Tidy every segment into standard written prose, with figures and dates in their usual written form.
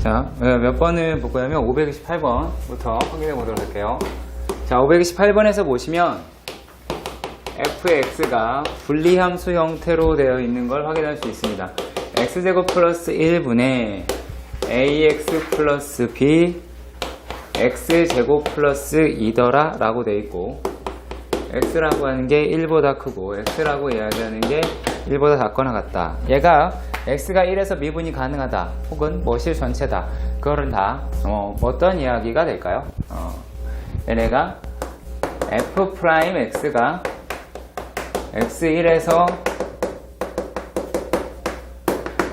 자, 몇 번을 볼 거냐면 528번부터 확인해 보도록 할게요. 자, 528번에서 보시면 fx가 분리함수 형태로 되어 있는 걸 확인할 수 있습니다. x제곱 플러스 1분의 ax 플러스 b x제곱 플러스 2더라 라고 되어 있고, x라고 하는 게 1보다 크고 x라고 이야기하는 게 1보다 작거나 같다. 얘가 x가 1에서 미분이 가능하다 혹은 뭐실 전체다. 그거는 다 어떤 이야기가 될까요? 얘네가 f'x가 x1에서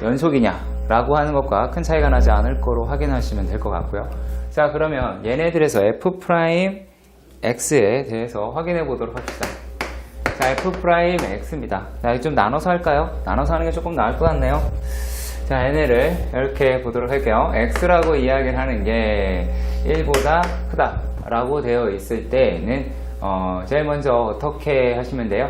연속이냐 라고 하는 것과 큰 차이가 나지 않을 거로 확인하시면 될 것 같고요. 자, 그러면 얘네들에서 f'x에 대해서 확인해 보도록 합시다. 자, f'x입니다. 자, 좀 나눠서 할까요? 나눠서 하는 게 조금 나을 것 같네요. 자, 얘네를 이렇게 보도록 할게요. x라고 이야기를 하는 게 1보다 크다 라고 되어 있을 때는 제일 먼저 어떻게 하시면 돼요?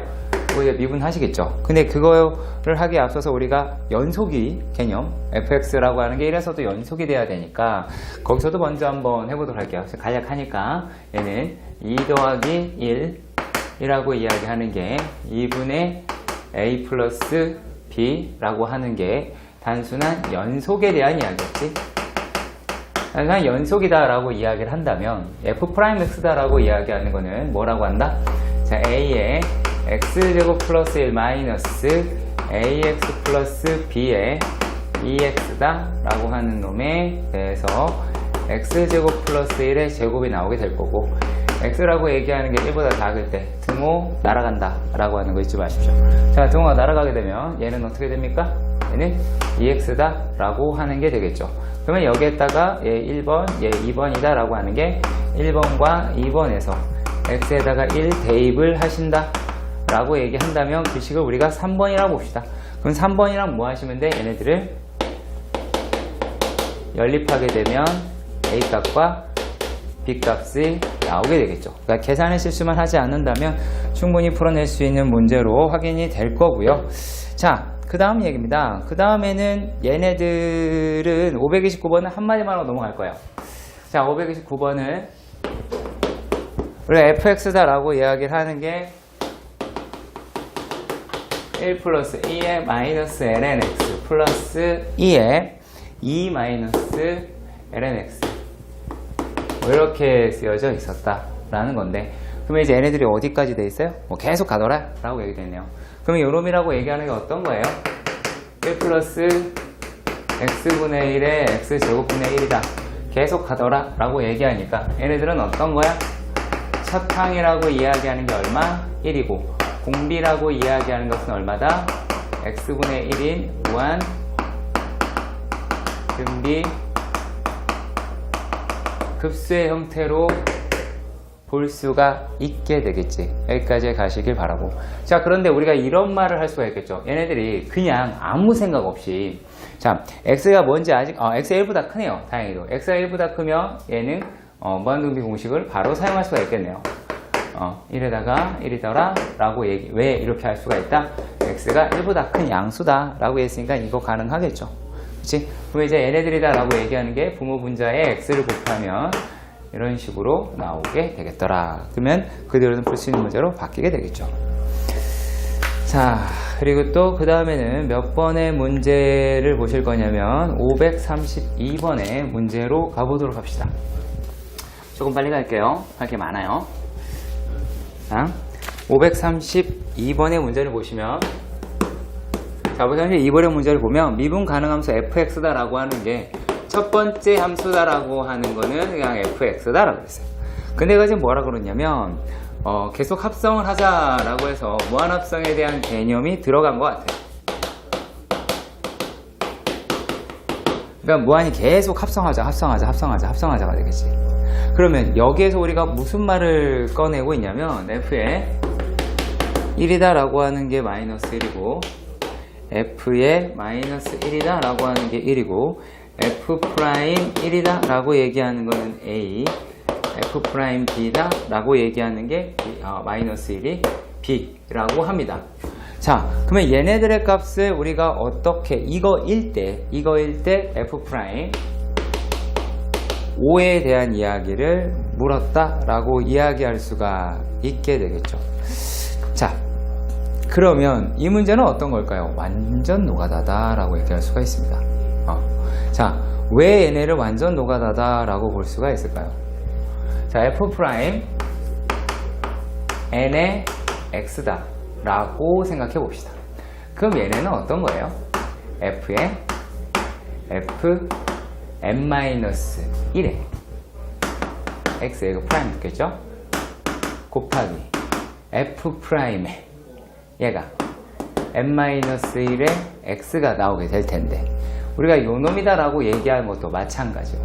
이제 미분하시겠죠. 근데 그거를 하기에 앞서서 우리가 연속이 개념 fx라고 하는 게 1에서도 연속이 돼야 되니까 거기서도 먼저 한번 해보도록 할게요. 간략하니까 얘는 2 더하기 1이라고 이야기하는 게 2분의 a 플러스 b라고 하는 게 단순한 연속에 대한 이야기였지. 단순한 연속이다 라고 이야기를 한다면 f'x다 라고 이야기하는 거는 뭐라고 한다? 자, a의 x제곱 플러스 1 마이너스 ax 플러스 b의 2x다 라고 하는 놈에 대해서 x제곱 플러스 1의 제곱이 나오게 될 거고, x라고 얘기하는 게 1보다 작을 때 등호 날아간다 라고 하는 거 잊지 마십시오. 자, 등호가 날아가게 되면 얘는 어떻게 됩니까? 얘는 2x다 라고 하는 게 되겠죠. 그러면 여기에다가 얘 1번, 얘 2번이다 라고 하는 게 1번과 2번에서 x에다가 1 대입을 하신다 라고 얘기한다면 그 식을 우리가 3번이라고 봅시다. 그럼 3번이랑 뭐 하시면 돼? 얘네들을 연립하게 되면 a 값과 b 값이 나오게 되겠죠. 그러니까 계산의 실수만 하지 않는다면 충분히 풀어낼 수 있는 문제로 확인이 될 거고요. 자, 그 다음 얘기입니다. 그 다음에는 얘네들은 529번은 한마디만 하고 넘어갈 거예요. 자, 529번은 우리가 fx다 라고 이야기를 하는 게 1 플러스 2의 마이너스 lnx 플러스 2의 2 마이너스 lnx 뭐 이렇게 쓰여져 있었다 라는 건데, 그러면 이제 얘네들이 어디까지 돼 있어요? 뭐 계속 가더라 라고 얘기되네요. 그러면 요놈이라고 얘기하는 게 어떤 거예요? 1 플러스 x분의 1의 x제곱분의 1이다 계속 가더라 라고 얘기하니까 얘네들은 어떤 거야? 첫 항이라고 이야기하는 게 얼마? 1이고 공비라고 이야기하는 것은 얼마다? x분의 1인 무한 등비 급수의 형태로 볼 수가 있게 되겠지. 여기까지 가시길 바라고. 자, 그런데 우리가 이런 말을 할 수가 있겠죠. 얘네들이 그냥 아무 생각 없이, 자, x가 뭔지 아직 x가 1보다 크네요. 다행히도 x가 1보다 크면 얘는 무한등비 공식을 바로 사용할 수가 있겠네요. 1에다가 1이더라 라고 왜 이렇게 할 수가 있다? x가 1보다 큰 양수다 라고 했으니까 이거 가능하겠죠. 그치? 그럼 이제 얘네들이다 라고 얘기하는 게 부모 분자에 x를 곱하면 이런 식으로 나오게 되겠더라. 그러면 그대로는 풀 수 있는 문제로 바뀌게 되겠죠. 자, 그리고 또 그 다음에는 몇 번의 문제를 보실 거냐면 532번의 문제로 가보도록 합시다. 조금 빨리 갈게요. 할 게 많아요. 자, 532번의 문제를 보시면, 자, 532번의 문제를 보면 미분 가능함수 fx다 라고 하는 게 첫 번째 함수다 라고 하는 거는 그냥 fx다 라고 했어요. 근데 이거 지금 뭐라 그러냐면 계속 합성을 하자 라고 해서 무한합성에 대한 개념이 들어간 것 같아요. 그러니까 무한히 계속 합성하자가 되겠지. 그러면 여기에서 우리가 무슨 말을 꺼내고 있냐면 f의 1이다 라고 하는 게 마이너스 1이고 f의 마이너스 1이다 라고 하는 게 1이고 f 프라임 1이다 라고 얘기하는 거는 a, f 프라임 b다 라고 얘기하는 게 마이너스 1이 b라고 합니다. 자, 그러면 얘네들의 값을 우리가 어떻게 이거일 때 f 프라임 5에 대한 이야기를 물었다라고 이야기할 수가 있게 되겠죠. 자, 그러면 이 문제는 어떤 걸까요? 완전 노가다다라고 얘기할 수가 있습니다. 자, 왜 얘네를 완전 노가다다라고 볼 수가 있을까요? 자, f 프라임 n의 x다 라고 생각해 봅시다. 그럼 얘네는 어떤 거예요? f의 f n-1에 x에 이거 프라임 붙겠죠? 곱하기 f 프라임에 얘가 n-1의 x가 나오게 될 텐데, 우리가 요놈이다 라고 얘기한 것도 마찬가지로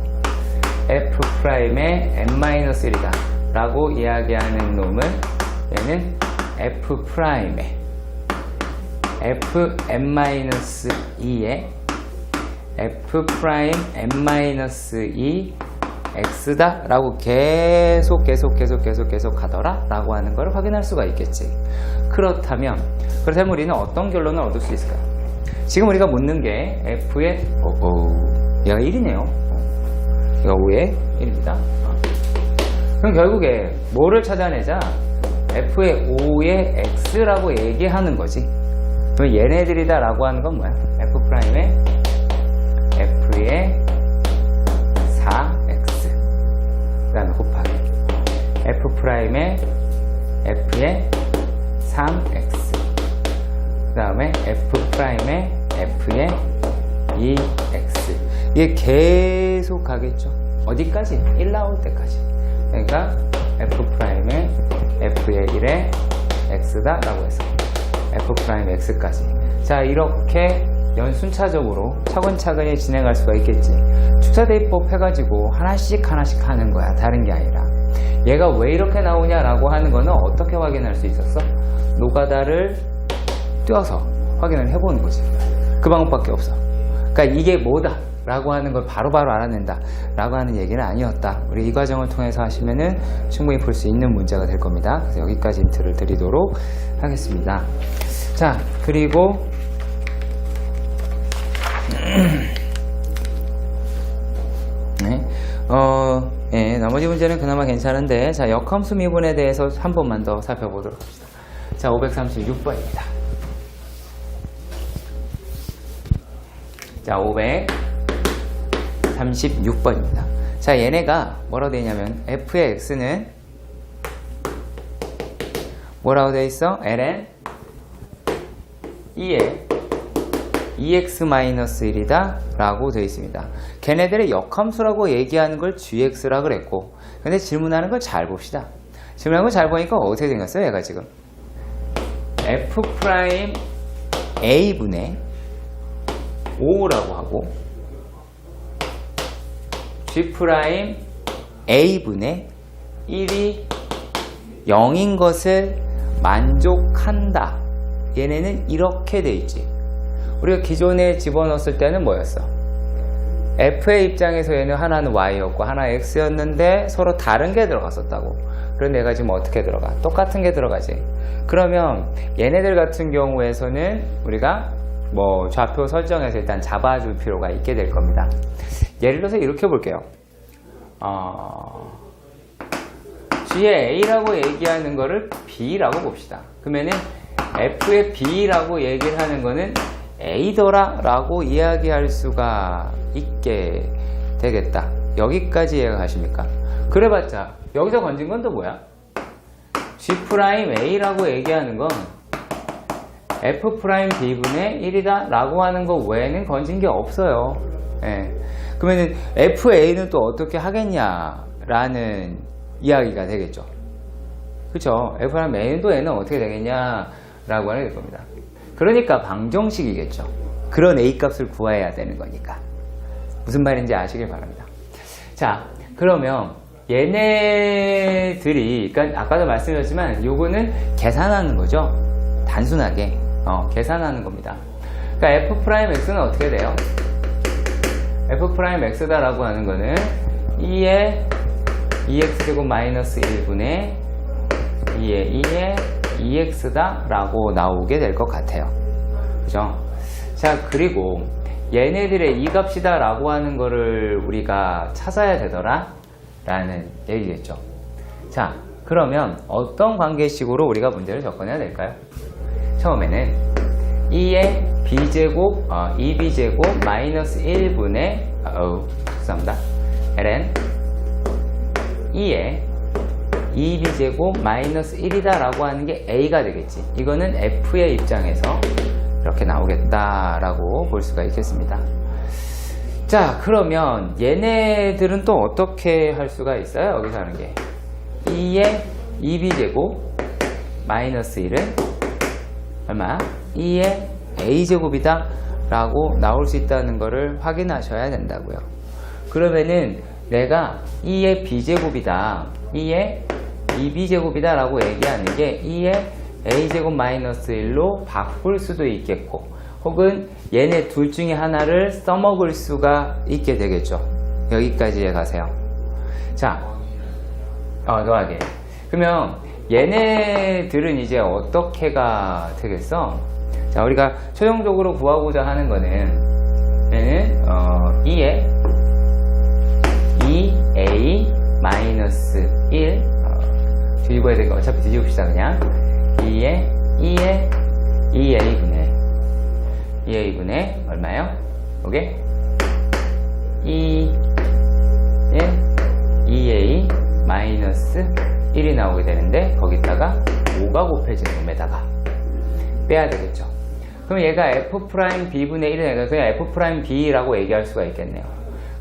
f 프라임의 n-1이다 라고 이야기하는 놈은 얘는 f 프라임의 f n-2의 f 프라임 n-2 x다 라고 계속 하더라 라고 하는 걸 확인할 수가 있겠지. 그렇다면 우리는 어떤 결론을 얻을 수 있을까요? 지금 우리가 묻는 게 f의 얘가 1이네요. 얘가 5의 1입니다. 그럼 결국에 뭐를 찾아내자? f의 5의 x라고 얘기하는 거지. 그럼 얘네들이다 라고 하는 건 뭐야? f 프라임의 f의 4x 그 다음에 곱하기 f 프라임의 f의 3x 그 다음에 f 프라임의 f의 2x. 이게 계속 가겠죠. 어디까지? 1 나올 때까지. 그러니까 f 프라임의 f의 1의 x다 라고 해서 f 프라임 x까지. 자, 이렇게 연순차적으로 차근차근히 진행할 수가 있겠지. 축사대입법 해가지고 하나씩 하는 거야. 다른 게 아니라 얘가 왜 이렇게 나오냐라고 하는 거는 어떻게 확인할 수 있었어? 노가다를 띄워서 확인을 해보는 거지. 그 방법밖에 없어. 그러니까 이게 뭐다 라고 하는 걸 바로바로 알아낸다 라고 하는 얘기는 아니었다. 우리 이 과정을 통해서 하시면은 충분히 볼 수 있는 문제가 될 겁니다. 그래서 여기까지 힌트를 드리도록 하겠습니다. 자, 그리고 네, 나머지 문제는 그나마 괜찮은데, 자, 역함수 미분에 대해서 한 번만 더 살펴보도록 합시다. 자, 536번입니다. 자, 536번입니다. 자, 얘네가 뭐라고 되어 있냐면 f의 x는 뭐라고 되어 있어? ln 2에 2x-1이다 라고 되어 있습니다. 걔네들의 역함수라고 얘기하는 걸 gx라 그랬고, 근데 질문하는 걸 잘 봅시다. 질문하는 걸 잘 보니까 어떻게 생겼어요? 얘가 지금 f 프라임 a분의 5라고 하고 g 프라임 a분의 1이 0인 것을 만족한다. 얘네는 이렇게 돼 있지. 우리가 기존에 집어넣었을 때는 뭐였어? f의 입장에서 얘는 하나는 y였고 하나 x였는데 서로 다른 게 들어갔었다고. 그런데 얘가 지금 어떻게 들어가? 똑같은 게 들어가지. 그러면 얘네들 같은 경우에서는 우리가 뭐 좌표 설정해서 일단 잡아줄 필요가 있게 될 겁니다. 예를 들어서 이렇게 볼게요. G의 A라고 얘기하는 거를 B라고 봅시다. 그러면은 F의 B라고 얘기를 하는 거는 A더라 라고 이야기할 수가 있게 되겠다. 여기까지 이해가십니까? 그래봤자 여기서 건진 건 또 뭐야? G'A라고 얘기하는 건 F'B분의 1이다 라고 하는 거 외에는 건진 게 없어요. 예. 그러면은 FA는 또 어떻게 하겠냐 라는 이야기가 되겠죠. 그쵸? F'A는 또 A는 어떻게 되겠냐 라고 하게 될 겁니다. 그러니까 방정식이겠죠. 그런 A 값을 구해야 되는 거니까. 무슨 말인지 아시길 바랍니다. 자, 그러면 얘네들이, 그러니까 아까도 말씀드렸지만 요거는 계산하는 거죠. 단순하게 계산하는 겁니다. 그러니까 F'X는 어떻게 돼요? F'X다 라고 하는 거는 2의 2x제곱 마이너스 1분의 2의 2x다 라고 나오게 될 것 같아요. 그죠? 자, 그리고 얘네들의 이 값이다 라고 하는 거를 우리가 찾아야 되더라 라는 얘기겠죠. 자, 그러면 어떤 관계식으로 우리가 문제를 접근해야 될까요? 처음에는 2의 b제곱 2b제곱 마이너스 1분의 죄송합니다. ln 2의 2b제곱 마이너스 1이다 라고 하는 게 a가 되겠지. 이거는 f의 입장에서 이렇게 나오겠다 라고 볼 수가 있겠습니다. 자, 그러면 얘네들은 또 어떻게 할 수가 있어요? 여기서 하는 게 2의 2b제곱 마이너스 1은 얼마? 2의 a제곱이다 라고 나올 수 있다는 것을 확인하셔야 된다고요. 그러면은 내가 2의 b제곱이다 2의 2b제곱이다 라고 얘기하는 게 2의 a제곱 마이너스 1로 바꿀 수도 있겠고, 혹은 얘네 둘 중에 하나를 써먹을 수가 있게 되겠죠. 여기까지 가세요. 자, 너하게. 그러면 얘네들은 이제 어떻게가 되겠어? 자, 우리가 최종적으로 구하고자 하는 거는 얘는 2의 2a 마이너스 1 뒤집어야 되니까 어차피 뒤집읍시다. 그냥 2의 2a분의 얼마예요? 요게 2의 2a 마이너스 1이 나오게 되는데, 거기다가 5가 곱해진 놈에다가 빼야 되겠죠. 그럼 얘가 f'b분의 1은 그냥 f'b라고 얘기할 수가 있겠네요.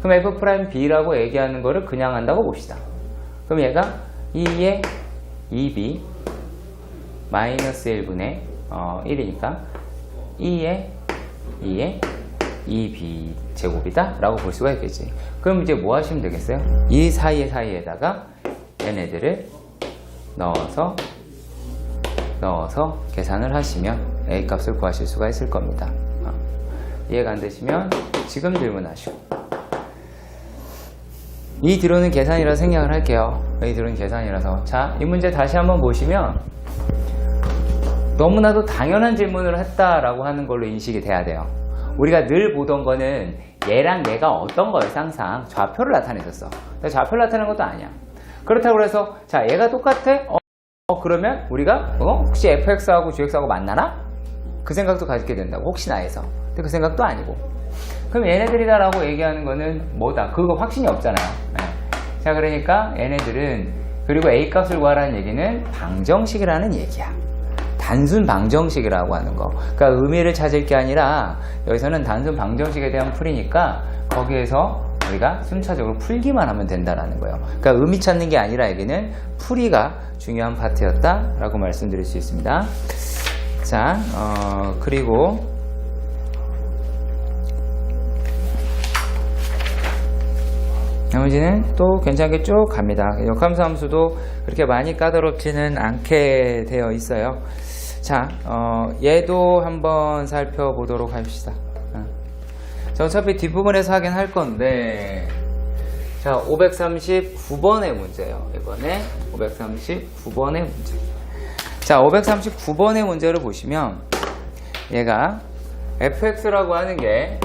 그럼 f'b라고 얘기하는 거를 그냥 한다고 봅시다. 그럼 얘가 2의 2b 마이너스 1분의 1이니까 2의 2b 제곱이다 라고 볼 수가 있겠지. 그럼 이제 뭐 하시면 되겠어요? 이 사이에다가 얘네들을 넣어서 계산을 하시면 a 값을 구하실 수가 있을 겁니다. 이해가 안 되시면 지금 질문하시고, 이 뒤로는 계산이라 생각을 할게요. 이 뒤로는 계산이라서. 자, 이 문제 다시 한번 보시면 너무나도 당연한 질문을 했다라고 하는 걸로 인식이 돼야 돼요. 우리가 늘 보던 거는 얘랑 얘가 어떤 거예요? 항상 좌표를 나타냈었어. 좌표를 나타내는 것도 아니야. 그렇다고 해서 자, 얘가 똑같아? 그러면 우리가 혹시 fx하고 gx하고 만나나? 그 생각도 가지게 된다고, 혹시나 해서. 근데 그 생각도 아니고. 그럼 얘네들이다 라고 얘기하는 거는 뭐다? 그거 확신이 없잖아요. 네. 자, 그러니까 얘네들은, 그리고 a 값을 구하라는 얘기는 방정식이라는 얘기야. 단순 방정식이라고 하는 거. 그러니까 의미를 찾을 게 아니라 여기서는 단순 방정식에 대한 풀이니까 거기에서 우리가 순차적으로 풀기만 하면 된다라는 거예요. 그러니까 의미 찾는 게 아니라 여기는 풀이가 중요한 파트였다라고 말씀드릴 수 있습니다. 자, 그리고 나머지는 또 괜찮게 쭉 갑니다. 역함수 함수도 그렇게 많이 까다롭지는 않게 되어 있어요. 자, 얘도 한번 살펴보도록 합시다. 자, 어차피 뒷부분에서 하긴 할 건데, 자, 539번의 문제예요. 이번에 539번의 문제. 자, 539번의 문제를 보시면 얘가 fx라고 하는 게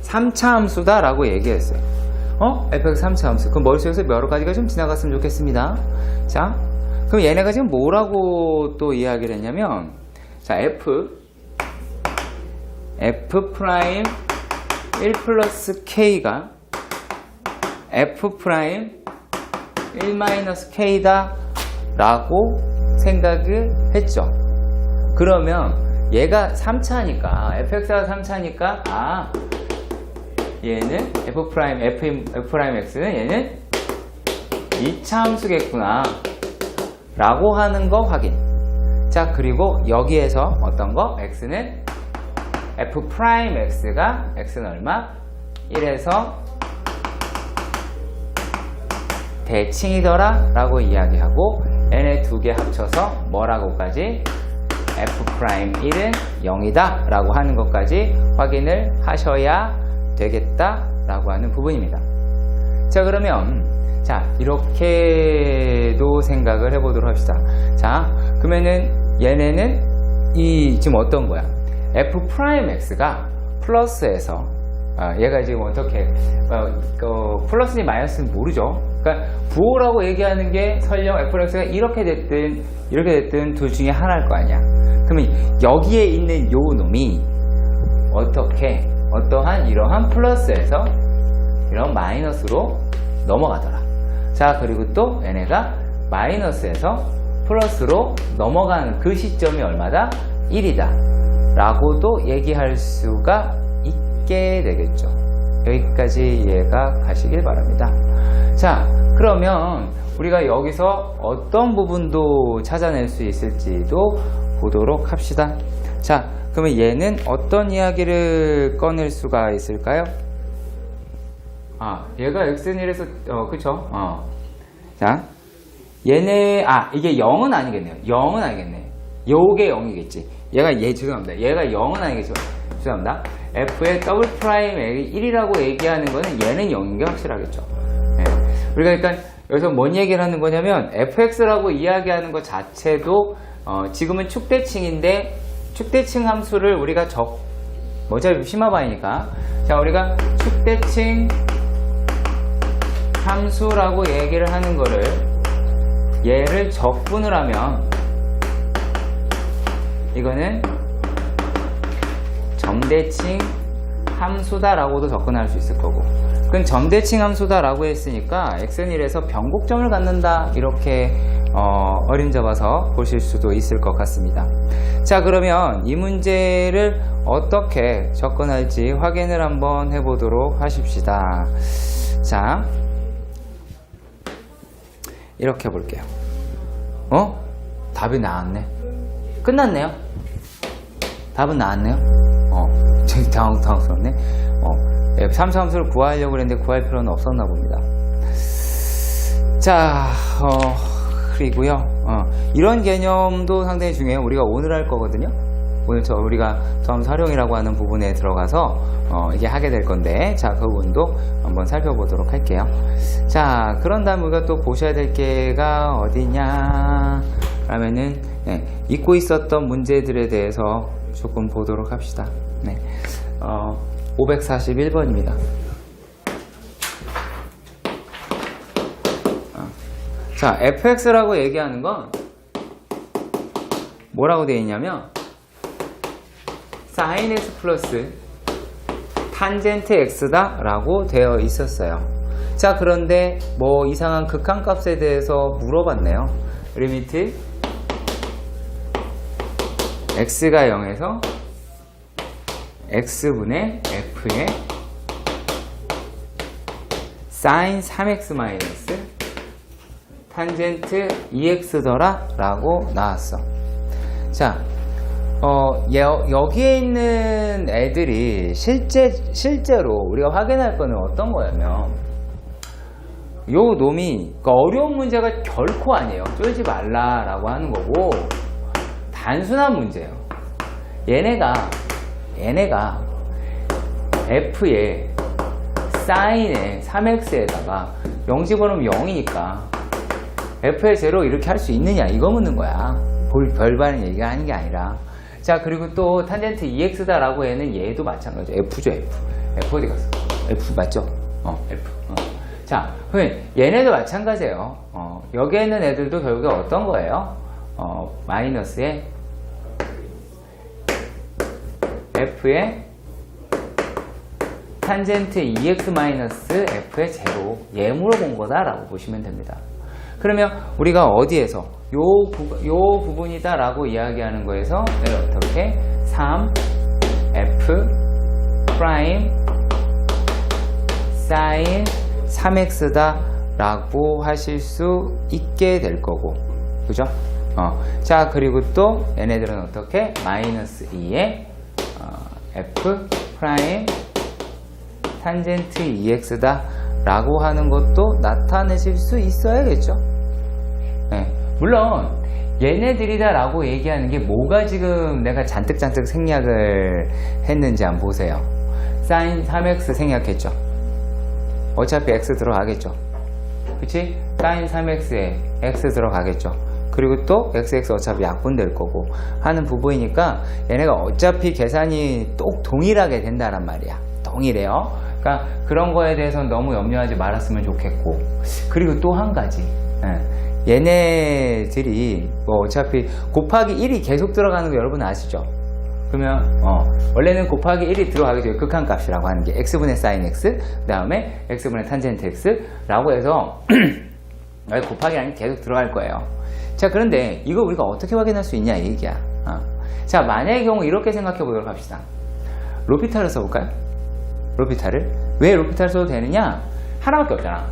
3차 함수다 라고 얘기했어요. fx 3차 함수. 그럼 머릿속에서 여러 가지가 좀 지나갔으면 좋겠습니다. 자, 그럼 얘네가 지금 뭐라고 또 이야기를 했냐면, 자, f 프라임 1 플러스 k가 f 프라임 1 마이너스 k다 라고 생각을 했죠. 그러면 얘가 3차니까, fx가 3차니까, 얘는 f 프라임 x는 얘는 2차 함수겠구나 라고 하는 거 확인. 자, 그리고 여기에서 어떤 거? x는 f 프라임 x가 x는 얼마? 1에서 대칭이더라 라고 이야기하고, 얘네 두 개 합쳐서 뭐라고까지? f 프라임 1은 0이다 라고 하는 것까지 확인을 하셔야 되겠다 라고 하는 부분입니다. 자, 그러면 자, 이렇게도 생각을 해보도록 합시다. 자, 그러면은 얘네는 지금 어떤 거야? f'x가 플러스에서 얘가 지금 어떻게 플러스인지 마이너스는 모르죠. 그러니까 부호라고 얘기하는 게 설령 fx가 이렇게 됐든 둘 중에 하나일 거 아니야. 그러면 여기에 있는 요 놈이 어떠한 이러한 플러스에서 이런 마이너스로 넘어가더라. 자, 그리고 또 얘네가 마이너스에서 플러스로 넘어가는 그 시점이 얼마다? 1이다 라고도 얘기할 수가 있게 되겠죠. 여기까지 이해가 가시길 바랍니다. 자, 그러면 우리가 여기서 어떤 부분도 찾아낼 수 있을지도 보도록 합시다. 자, 그러면 얘는 어떤 이야기를 꺼낼 수가 있을까요? 얘가 xn이라서 그쵸? 자, 얘네 이게 0은 아니겠네요. 0은 아니겠네. 요게 0이겠지. 죄송합니다. 얘가 0은 아니겠죠. 죄송합니다. f의 더블 프라임 1이라고 얘기하는 거는 얘는 0인 게 확실하겠죠. 네. 우리가 그러니까 여기서 뭔 얘기를 하는 거냐면 fx라고 이야기하는 것 자체도 지금은 축대칭인데 축대칭 함수를 우리가 어차피 심화반이니까 자, 우리가 축대칭 함수라고 얘기를 하는 거를 얘를 적분을 하면 이거는 점대칭 함수다라고도 접근할 수 있을 거고, 그럼 점대칭 함수다라고 했으니까 xn1에서 변곡점을 갖는다 이렇게 어림잡아서 보실 수도 있을 것 같습니다. 자, 그러면 이 문제를 어떻게 접근할지 확인을 한번 해보도록 하십시다. 자, 이렇게 볼게요. 답이 나왔네. 끝났네요. 답은 나왔네요. 되게 당황스럽네. F3함수를 구하려고 그랬는데 구할 필요는 없었나 봅니다. 자, 그리고요. 이런 개념도 상당히 중요해요. 우리가 오늘 할 거거든요. 오늘 우리가 점수 활용이라고 하는 부분에 들어가서 이게 하게 될 건데, 자, 그 부분도 한번 살펴보도록 할게요. 자, 그런 다음 우리가 또 보셔야 될 게가 어디냐 라면은 잊고 있었던 문제들에 대해서 조금 보도록 합시다. 541번입니다. 자, fx라고 얘기하는 건 뭐라고 되어 있냐면 sin x 플러스 탄젠트 x다 라고 되어 있었어요. 자, 그런데 뭐 이상한 극한값에 대해서 물어봤네요. 리미트 x가 0에서 x분의 f의 sin 3x 마이너스 탄젠트 2x더라 라고 나왔어. 자, 여기에 있는 애들이 실제로 우리가 확인할 거는 어떤 거냐면 요 놈이 어려운 문제가 결코 아니에요. 쫄지 말라라고 하는 거고 단순한 문제예요. 얘네가 f의 사인의 3x에다가 0 집어넣으면 0이니까 f의 제로 이렇게 할 수 있느냐 이거 묻는 거야. 별바른 얘기가 하는 게 아니라. 자, 그리고 또 탄젠트 2x다 라고 얘는 얘도 마찬가지죠. f죠. f 어디 갔어? f 맞죠? f. 자, 그러면 얘네도 마찬가지예요. 여기에 있는 애들도 결국에 어떤 거예요? 마이너스에 f의 탄젠트 2x 마이너스 f의 제로 얘 물어본 거다 라고 보시면 됩니다. 그러면 우리가 어디에서 요 부분이다 라고 이야기하는 거에서 얘를 어떻게 3f 프라임 사인 3x다 라고 하실 수 있게 될 거고, 그죠? 자, 그리고 또 얘네들은 어떻게 마이너스 2에 f 프라임 탄젠트 2x다 라고 하는 것도 나타내실 수 있어야겠죠. 물론 얘네들이다 라고 얘기하는 게 뭐가 지금 내가 잔뜩 생략을 했는지 한번 보세요. sin 3x 생략했죠. 어차피 x 들어가겠죠. 그치? sin 3x에 x 들어가겠죠. 그리고 또 xx 어차피 약분될 거고 하는 부분이니까 얘네가 어차피 계산이 똑 동일하게 된다란 말이야. 동일해요. 그러니까 그런 거에 대해서는 너무 염려하지 말았으면 좋겠고, 그리고 또 한 가지, 얘네들이 뭐 어차피 곱하기 1이 계속 들어가는 거 여러분 아시죠? 그러면 원래는 곱하기 1이 들어가게 돼요. 극한값이라고 하는 게 x분의 sin x, 그 다음에 x분의 탄젠트 x 라고 해서 곱하기라는 게 계속 들어갈 거예요. 자, 그런데 이거 우리가 어떻게 확인할 수 있냐 이 얘기야. 자, 만약의 경우 이렇게 생각해 보도록 합시다. 로피탈을 써볼까요? 로피탈을. 왜 로피탈을 써도 되느냐? 하나밖에 없잖아.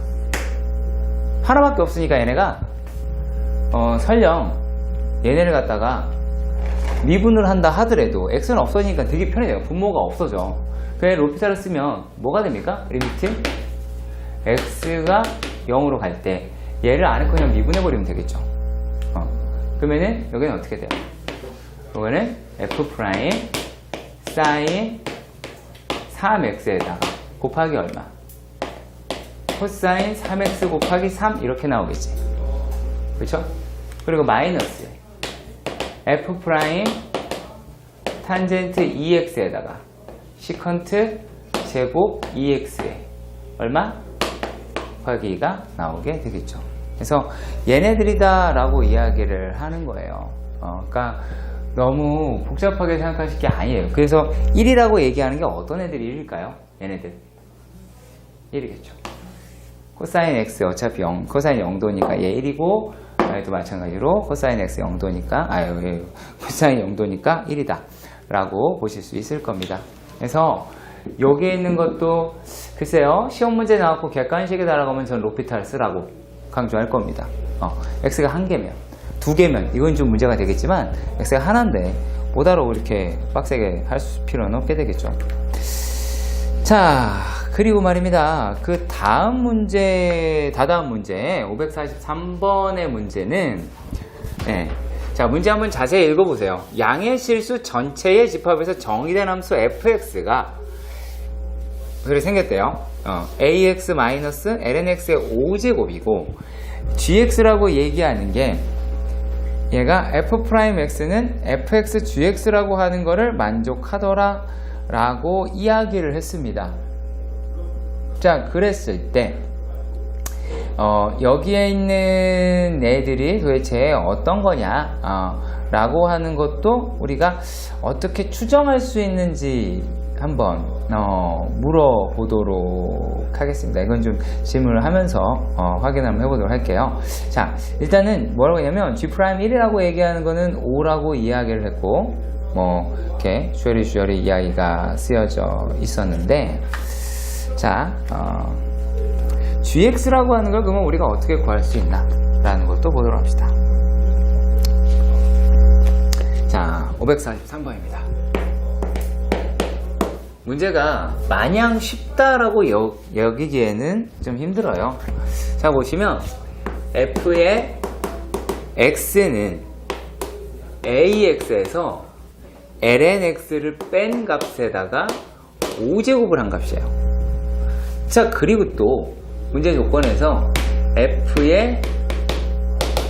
하나밖에 없으니까 얘네가 설령 얘네를 갖다가 미분을 한다 하더라도 x는 없어지니까 되게 편해요. 분모가 없어져. 그래 로피탈을 쓰면 뭐가 됩니까? 리미트 x가 0으로 갈 때 얘를 안에 그냥 미분해버리면 되겠죠. 그러면은 여기는 어떻게 돼요? 이거는 f 프라임 사인 3x에다가 곱하기 얼마? 코사인 3x 곱하기 3 이렇게 나오겠지. 그렇죠? 그리고 마이너스 f 프라임 탄젠트 2x에다가 시컨트 제곱 2x에 얼마? 곱하기 2가 나오게 되겠죠. 그래서 얘네들이다 라고 이야기를 하는 거예요. 그러니까 너무 복잡하게 생각하실 게 아니에요. 그래서 1이라고 얘기하는 게 어떤 애들이 1일까요? 얘네들 1이겠죠. 코사인 x 어차피 0, 코사인 0도니까 얘 1이고, 얘도 마찬가지로 코사인 x 0도니까, 코사인 0도니까 1이다 라고 보실 수 있을 겁니다. 그래서 여기에 있는 것도 글쎄요, 시험 문제 나왔고 객관식이다 라고 하면 전 로피탈 쓰라고 강조할 겁니다. x가 1개면 2개면 이건 좀 문제가 되겠지만 x가 하나인데 뭐다로 이렇게 빡세게 할 필요는 없게 되겠죠. 자, 그리고 말입니다. 그 다음 문제, 다다음 문제 543번의 문제는 자, 문제 한번 자세히 읽어보세요. 양의 실수 전체의 집합에서 정의된 함수 fx가 그렇게 생겼대요. ax-lnx의 5제곱이고 gx라고 얘기하는 게 얘가 f'x는 fx gx라고 하는 거를 만족하더라 라고 이야기를 했습니다. 자, 그랬을 때 여기에 있는 애들이 도대체 어떤 거냐 라고 하는 것도 우리가 어떻게 추정할 수 있는지 한번 물어보도록 하겠습니다. 이건 좀 질문을 하면서 확인 한번 해보도록 할게요. 자, 일단은 뭐라고 하냐면 G'1이라고 얘기하는 거는 5라고 이야기를 했고, 뭐 이렇게 슈어리 이야기가 쓰여져 있었는데, 자, GX라고 하는 걸 그러면 우리가 어떻게 구할 수 있나 라는 것도 보도록 합시다. 자, 543번입니다. 문제가 마냥 쉽다라고 여기기에는 좀 힘들어요. 자, 보시면 f의 x는 ax에서 lnx를 뺀 값에다가 5제곱을 한 값이에요. 자, 그리고 또 문제 조건에서 f의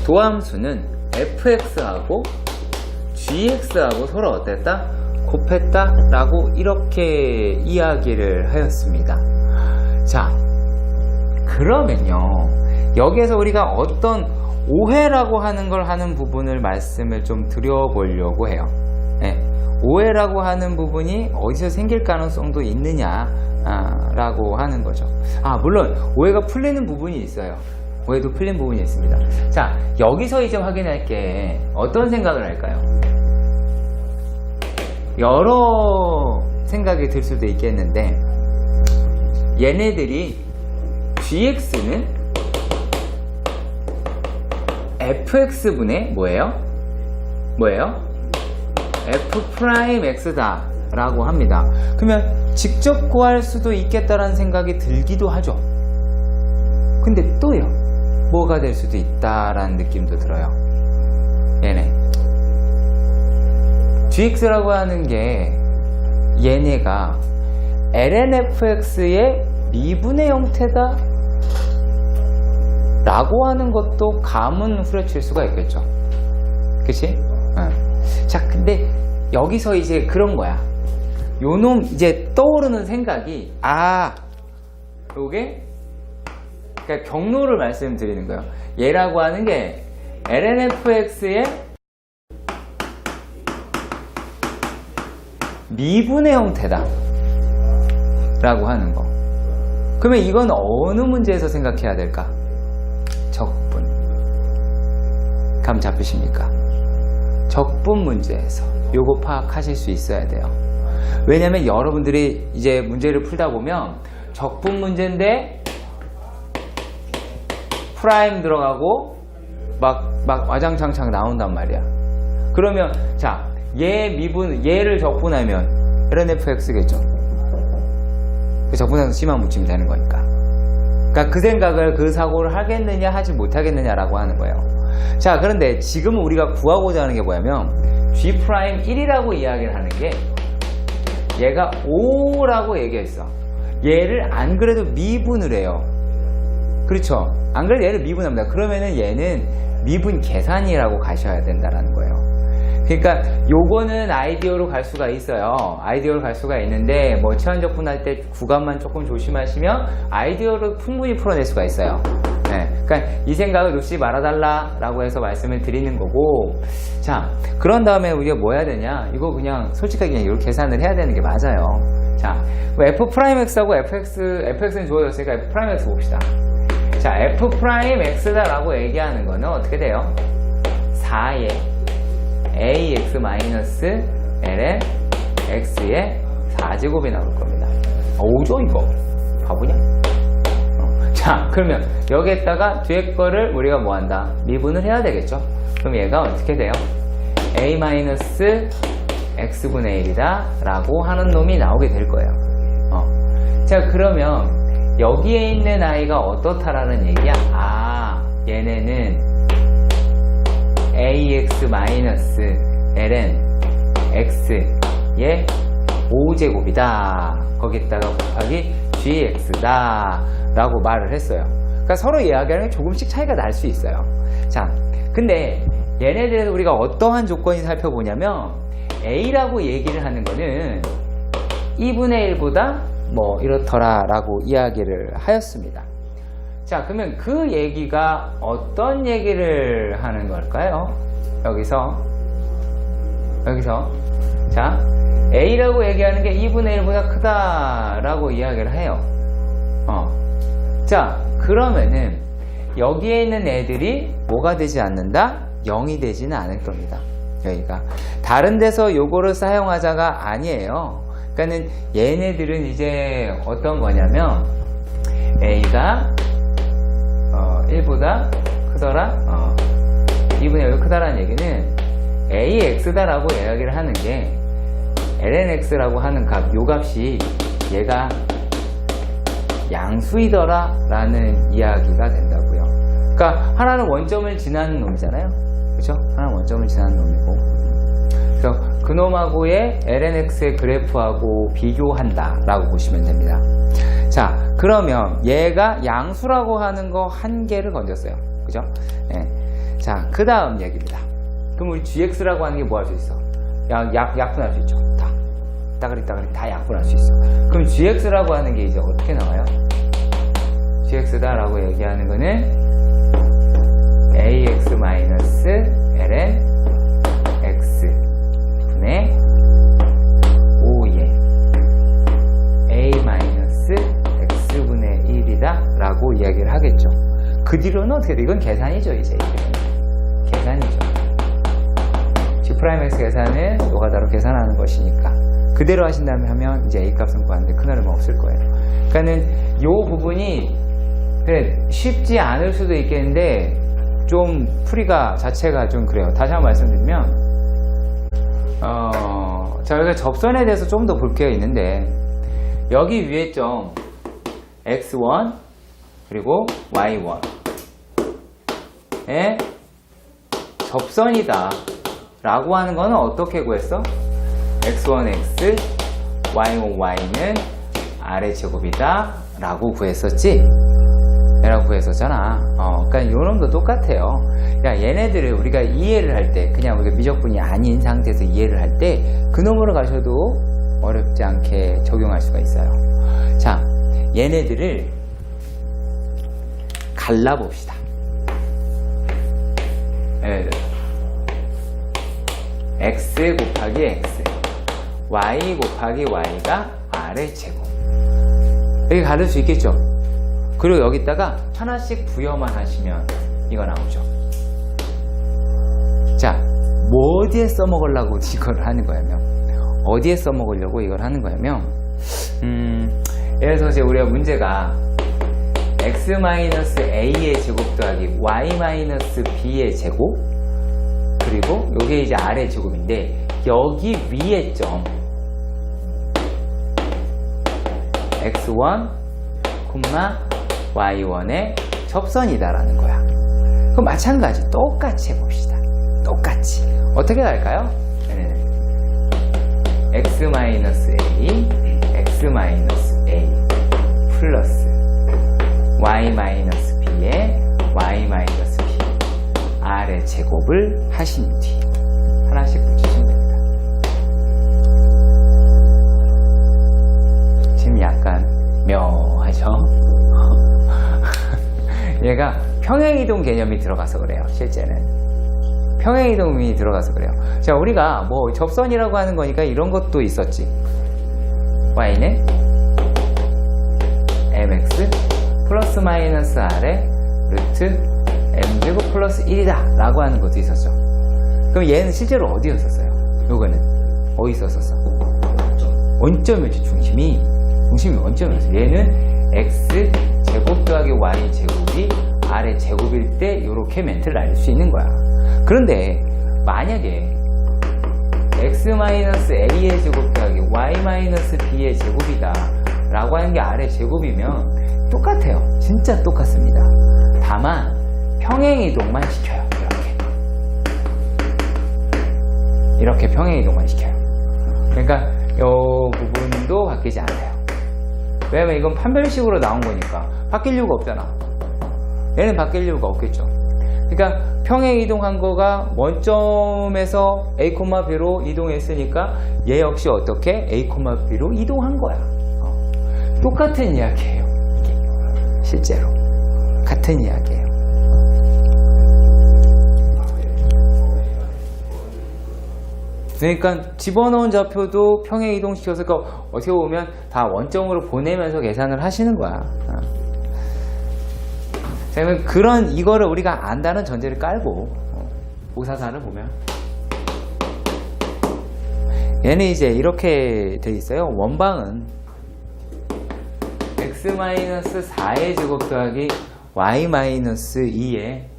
도함수는 fx하고 gx하고 서로 어땠다? 곱했다 라고 이렇게 이야기를 하였습니다. 자, 그러면요, 여기에서 우리가 어떤 오해라고 하는 걸 하는 부분을 말씀을 좀 드려보려고 해요. 오해라고 하는 부분이 어디서 생길 가능성도 있느냐 라고 하는 거죠. 물론 오해가 풀리는 부분이 있어요. 오해도 풀린 부분이 있습니다. 자, 여기서 이제 확인할 게 어떤 생각을 할까요? 여러 생각이 들 수도 있겠는데, 얘네들이 gx는 fx분의 뭐예요? f'x다 라고 합니다. 그러면 직접 구할 수도 있겠다라는 생각이 들기도 하죠. 근데 또요, 뭐가 될 수도 있다라는 느낌도 들어요. 얘네 gx라고 하는 게 얘네가 lnfx의 미분의 형태다 라고 하는 것도 감은 후려칠 수가 있겠죠. 그치? 자, 근데 여기서 이제 그런 거야. 요놈 이제 떠오르는 생각이, 요게, 그러니까 경로를 말씀드리는 거예요. 얘라고 하는 게 lnfx의 미분의 형태다 라고 하는 거. 그러면 이건 어느 문제에서 생각해야 될까? 적분. 감 잡히십니까? 적분 문제에서 요거 파악하실 수 있어야 돼요. 왜냐면 여러분들이 이제 문제를 풀다 보면 적분 문제인데 프라임 들어가고 막 와장창창 나온단 말이야. 그러면 자, 얘를 적분하면 lnfx겠죠. 그 적분해서 C만 묻히면 되는 거니까. 그러니까 그 생각을, 그 사고를 하겠느냐 하지 못하겠느냐라고 하는 거예요. 자, 그런데 지금 우리가 구하고자 하는 게 뭐냐면 G'1이라고 이야기를 하는 게 얘가 5라고 얘기했어. 얘를 안 그래도 미분을 해요. 그렇죠? 안 그래도 얘를 미분합니다. 그러면은 얘는 미분 계산이라고 가셔야 된다는 거예요. 그러니까 요거는 아이디어로 갈 수가 있어요. 아이디어로 갈 수가 있는데 뭐 체환적분 할 때 구간만 조금 조심하시면 아이디어로 충분히 풀어낼 수가 있어요. 네. 그러니까 이 생각을 놓지 말아달라 라고 해서 말씀을 드리는 거고, 자, 그런 다음에 우리가 뭐 해야 되냐, 이거 그냥 솔직하게 그냥 이렇게 계산을 해야 되는 게 맞아요. 자, f'x하고 fx는 주어졌으니까 f'x 봅시다. 자, f'x다 라고 얘기하는 거는 어떻게 돼요? 4의 ax-ln x의 4제곱이 나올 겁니다. 오죠 이거? 바보냐? 자, 그러면 여기에다가 뒤에 거를 우리가 뭐 한다? 미분을 해야 되겠죠? 그럼 얘가 어떻게 돼요? a-x분의 1이다 라고 하는 놈이 나오게 될 거예요. 자, 그러면 여기에 있는 아이가 어떻다라는 얘기야? 얘네는 ax-ln x의 5제곱이다. 거기다가 곱하기 gx다 라고 말을 했어요. 그러니까 서로 이야기하는 게 조금씩 차이가 날 수 있어요. 자, 근데 얘네들에서 우리가 어떠한 조건이 살펴보냐면 a라고 얘기를 하는 거는 2분의 1보다 뭐 이렇더라 라고 이야기를 하였습니다. 자, 그러면 그 얘기가 어떤 얘기를 하는 걸까요? 여기서 자, a라고 얘기하는 게 2분의 1보다 크다라고 이야기를 해요. 자, 그러면은 여기에 있는 애들이 뭐가 되지 않는다? 0이 되지는 않을 겁니다. 여기가 다른 데서 요거를 사용하자가 아니에요. 그러니까는 얘네들은 이제 어떤 거냐면 a가 1보다 크더라, 2분의 1보다 크다라는 얘기는 ax다라고 이야기를 하는 게 lnx라고 하는 값, 요 값이 얘가 양수이더라 라는 이야기가 된다고요. 그러니까 하나는 원점을 지나는 놈이잖아요. 그죠? 하나는 원점을 지나는 놈이고, 그래서 그 놈하고의 lnx의 그래프하고 비교한다 라고 보시면 됩니다. 자, 그러면 얘가 양수라고 하는 거 한 개를 건졌어요. 그죠? 네. 자, 그 다음 얘기입니다. 그럼 우리 gx라고 하는 게 뭐 할 수 있어? 약분할 수 있죠. 따그리 다 약분할 수 있어. 그럼 gx라고 하는 게 이제 어떻게 나와요? gx다 라고 얘기하는 거는 ax-ln x분의 5의 a-x분의 1이다 라고 이야기를 하겠죠. 그 뒤로는 어떻게 돼? 이건 계산이죠. 이제 계산이죠. G'X 계산은 노가다로 계산하는 것이니까 그대로 하신다면 하면 이제 A값은 구하는데 큰 어려움 없을 거예요. 그러니까는 요 부분이 그래, 쉽지 않을 수도 있겠는데 좀 풀이가 자체가 좀 그래요. 다시 한번 말씀드리면 자, 여기가 접선에 대해서 좀 더 볼 게 있는데 여기 위에 점 x1 그리고 y1의 접선이다 라고 하는 거는 어떻게 구했어? x1x, y1y는 아래 제곱이다 라고 구했었지? 라고 구했었잖아. 그러니까 요 놈도 똑같아요. 야, 얘네들을 우리가 이해를 할 때, 그냥 우리가 미적분이 아닌 상태에서 이해를 할 때, 그 놈으로 가셔도 어렵지 않게 적용할 수가 있어요. 자, 얘네들을 갈라봅시다. 얘네들. x 곱하기 x, y 곱하기 y가 r의 제곱. 여기 가를 수 있겠죠? 그리고 여기다가 하나씩 부여만 하시면 이거 나오죠. 자, 뭐 어디에 써먹으려고 이걸 하는 거냐면, 어디에 써먹으려고 이걸 하는 거냐면, 예를 들어서 이제 우리가 문제가 x-a의 제곱 더하기 y-b의 제곱, 그리고 요게 이제 r의 제곱인데, 여기 위에 점 x1, y1의 접선이다라는 거야. 그럼 마찬가지 똑같이 해봅시다. 똑같이 어떻게 갈까요? x-a, x-a 플러스 y-b의 y-b r의 제곱을 하신 뒤 하나씩 붙이시면 됩니다. 지금 약간 묘하죠? 얘가 평행이동 개념이 들어가서 그래요. 실제는 평행이동이 들어가서 그래요. 자, 우리가 뭐 접선이라고 하는 거니까 이런 것도 있었지. y는 mx 플러스 마이너스 r의 루트 m제곱 플러스 1이다 라고 하는 것도 있었죠. 그럼 얘는 실제로 어디였었어요? 요거는 어디 있었었어? 원점이었지. 중심이 원점이었어. 얘는 x 제곱 더하기 y 제곱이 r의 제곱일 때 이렇게 멘트를 날릴 수 있는 거야. 그런데 만약에 x-a의 제곱 더하기 y-b의 제곱이다 라고 하는 게 r의 제곱이면 똑같아요. 진짜 똑같습니다. 다만 평행이동만 시켜요. 이렇게 평행이동만 시켜요. 그러니까 이 부분도 바뀌지 않아요. 왜냐면 이건 판별식으로 나온 거니까 바뀔 이유가 없잖아. 얘는 바뀔 이유가 없겠죠. 그러니까 평행 이동한 거가 원점에서 A, B로 이동했으니까 얘 역시 어떻게 A, B로 이동한 거야. 똑같은 이야기예요. 이게 실제로 같은 이야기예요. 그러니까 집어넣은 좌표도 평행 이동시켜서 어떻게 보면 다 원점으로 보내면서 계산을 하시는 거야. 그러면 그런 이거를 우리가 안다는 전제를 깔고 544를 보면 얘는 이제 이렇게 돼 있어요. 원방은 x-4의 제곱 더하기 y-2의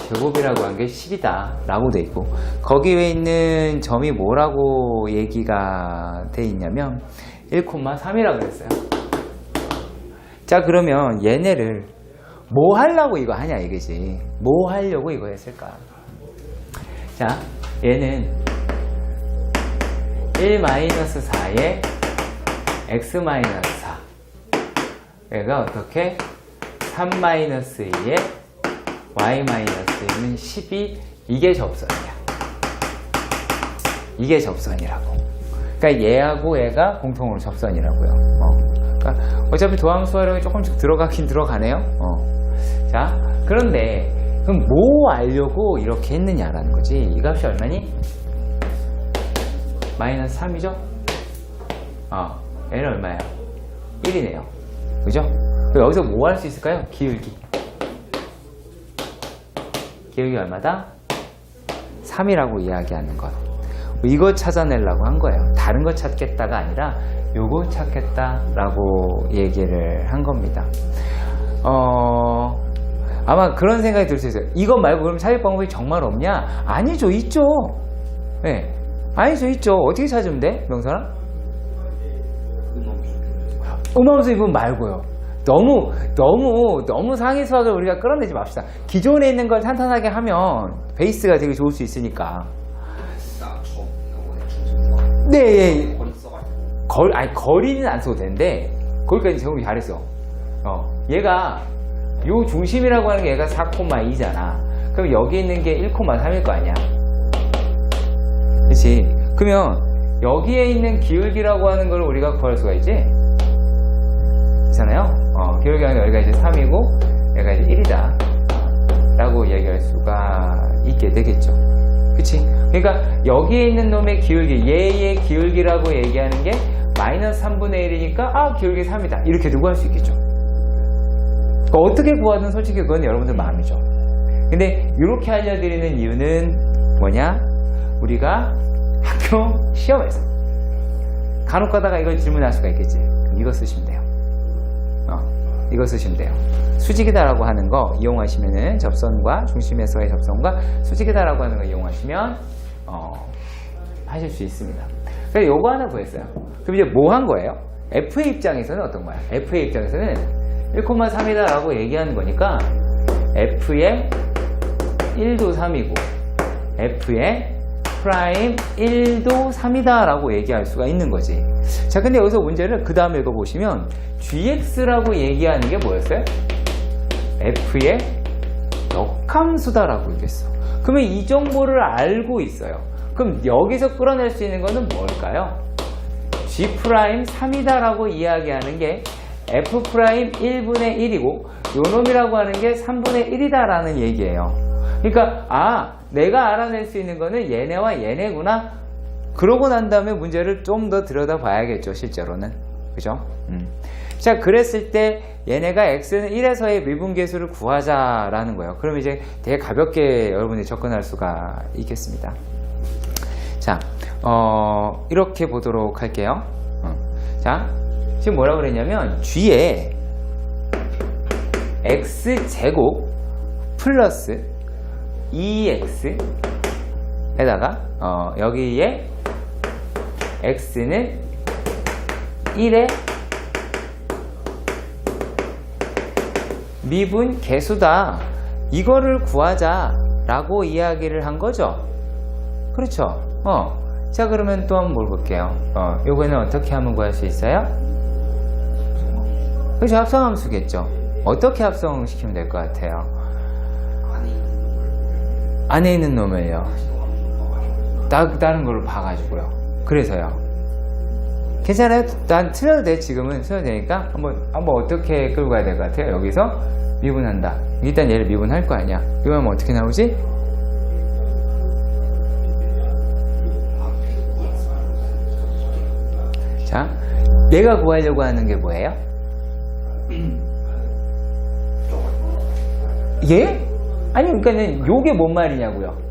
제곱이라고 한 게 10이다 라고 돼 있고, 거기 에 있는 점이 뭐라고 얘기가 돼 있냐면 1,3이라고 그랬어요. 자, 그러면 얘네를 뭐 하려고 이거 하냐 이거지. 뭐 하려고 이거 했을까? 자, 얘는 1-4의 x-4, 얘가 어떻게 3-2의 y-2는 10이 이게 접선이야. 이게 접선이라고. 그러니까 얘하고 얘가 공통으로 접선이라고요. 그러니까 어차피 도함수 활용이 조금씩 들어가긴 들어가네요. 자, 그런데 그럼 뭐 알려고 이렇게 했느냐라는 거지. 이 값이 얼마니? 마이너스 3이죠? 얘는 얼마야? 1이네요. 그죠? 그럼 여기서 뭐 할 수 있을까요? 기울기. 기울기 얼마다? 3이라고 이야기하는 것. 이거 찾아내려고 한 거예요. 다른 거 찾겠다가 아니라 요거 찾겠다라고 얘기를 한 겁니다. 아마 그런 생각이 들 수 있어요. 이것 말고 그럼 찾을 방법이 정말 없냐? 아니죠, 있죠. 네, 아니죠, 있죠. 어떻게 찾으면 돼, 명사랑? 음함수 이분 말고요. 너무 상위 수학을 우리가 끌어내지 맙시다. 기존에 있는 걸 탄탄하게 하면 베이스가 되게 좋을 수 있으니까. 네, 거리는 안 써도 되는데 거기까지 제공이 잘했어. 얘가 요 중심이라고 하는 게 얘가 4,2잖아. 그럼 여기 있는 게 1,3일 거 아니야. 그치? 그러면 여기에 있는 기울기라고 하는 걸 우리가 구할 수가 있지? 있잖아요? 기울기는 여기가 이제 3이고 얘가 이제 1이다 라고 얘기할 수가 있게 되겠죠. 그치? 그러니까 여기에 있는 놈의 기울기, 얘의 기울기라고 얘기하는 게 마이너스 3분의 1이니까 기울기 3이다 이렇게 두고 할 수 있겠죠. 그러니까 어떻게 구하든 솔직히 그건 여러분들 마음이죠. 근데 이렇게 알려드리는 이유는 뭐냐? 우리가 학교 시험에서 간혹 가다가 이걸 질문할 수가 있겠지. 그럼 이거 쓰시면 돼요. 이거 쓰시면 돼요. 수직이다라고 하는 거 이용하시면은 접선과 중심에서의 접선과 수직이다라고 하는 거 이용하시면 하실 수 있습니다. 그래서 요거 하나 구했어요. 그럼 이제 뭐 한 거예요? F의 입장에서는 어떤 거야? F의 입장에서는 1,3이다 라고 얘기하는 거니까 F의 1도 3이고 F의 프라임 1도 3이다 라고 얘기할 수가 있는 거지. 자, 근데 여기서 문제를 그 다음에 읽어보시면 gx라고 얘기하는 게 뭐였어요? f의 역함수다 라고 얘기했어. 그러면 이 정보를 알고 있어요. 그럼 여기서 끌어낼 수 있는 거는 뭘까요? g'3이다 라고 이야기하는 게 f'1분의 1이고 요 놈이라고 하는 게 3분의 1이다 라는 얘기예요. 그러니까 내가 알아낼 수 있는 거는 얘네와 얘네구나. 그러고 난 다음에 문제를 좀 더 들여다 봐야겠죠, 실제로는. 그죠? 자, 그랬을 때 얘네가 x는 1에서의 미분계수를 구하자라는 거예요. 그럼 이제 되게 가볍게 여러분이 접근할 수가 있겠습니다. 자, 이렇게 보도록 할게요. 자, 지금 뭐라고 그랬냐면 g에 x제곱 플러스 2x에다가 여기에 x는 1의 미분 계수다. 이거를 구하자라고 이야기를 한 거죠. 그렇죠. 자, 그러면 또 한번 뭘 볼게요. 요거는 어떻게 하면 구할 수 있어요? 그렇죠. 합성함수겠죠. 어떻게 합성시키면 될 것 같아요? 안에 있는 놈을요. 다른 걸로 봐가지고요. 그래서요. 괜찮아요? 난 틀려도 돼. 지금은 틀려도 되니까 한번 어떻게 끌고 가야 될 것 같아요? 여기서 미분한다. 일단 얘를 미분할 거 아니야. 이러면 어떻게 나오지? 자, 내가 구하려고 하는 게 뭐예요? 예? 아니, 그러니까는 요게 뭔 말이냐고요?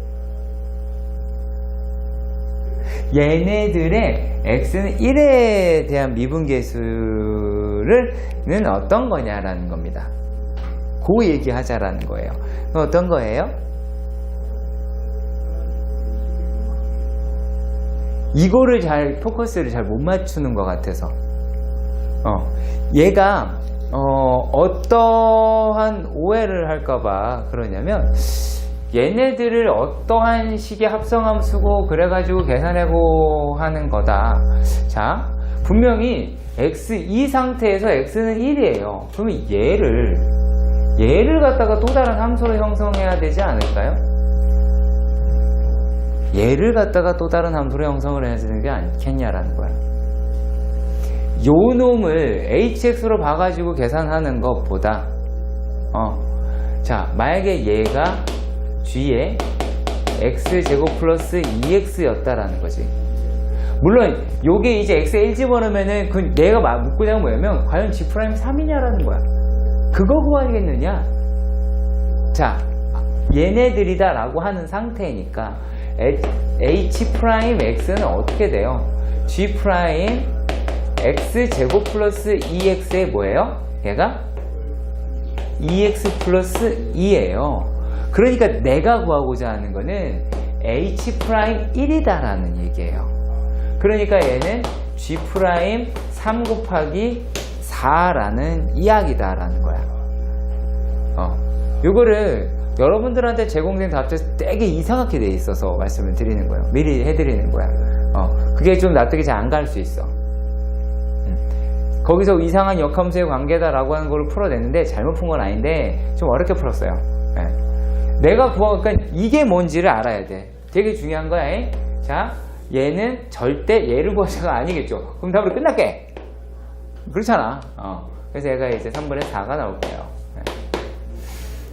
얘네들의 x는 1에 대한 미분계수는 어떤 거냐라는 겁니다. 그 얘기하자라는 거예요. 어떤 거예요? 이거를 포커스를 잘 못 맞추는 것 같아서. 얘가 어떠한 오해를 할까봐 그러냐면, 얘네들을 어떠한 식의 합성함수고 그래가지고 계산하고 하는 거다. 자, 분명히 x2 상태에서 x는 1이에요. 그러면 얘를 갖다가 또 다른 함수로 형성해야 되지 않을까요? 얘를 갖다가 또 다른 함수로 형성을 해야 되는 게 않겠냐라는 거야. 요 놈을 hx로 봐가지고 계산하는 것보다 자, 만약에 얘가 g의 x제곱 플러스 2x였다라는 거지. 물론 요게 이제 x에 1 집어넣으면은 내가 묻고자 뭐냐면 과연 g'3이냐라는 거야. 그거 구하겠느냐? 자, 얘네들이다 라고 하는 상태니까 h'x는 어떻게 돼요? g' x제곱 플러스 2x에 뭐예요? 얘가 2x 플러스 2예요. 그러니까 내가 구하고자 하는 거는 h'1이다 라는 얘기예요. 그러니까 얘는 g'3 곱하기 4라는 이야기다 라는 거야. 요거를 여러분들한테 제공된 답에서 되게 이상하게 돼 있어서 말씀을 드리는 거예요. 미리 해드리는 거야. 그게 좀 납득이 잘 안 갈 수 있어. 거기서 이상한 역함수의 관계다라고 하는 걸 풀어냈는데 잘못 푼 건 아닌데 좀 어렵게 풀었어요. 내가 그러니까 이게 뭔지를 알아야 돼. 되게 중요한 거야. 자, 얘는 절대 얘를 구하자가 아니겠죠. 그럼 답으로 끝날게. 그렇잖아. 그래서 얘가 이제 3분의 4가 나올 거예요.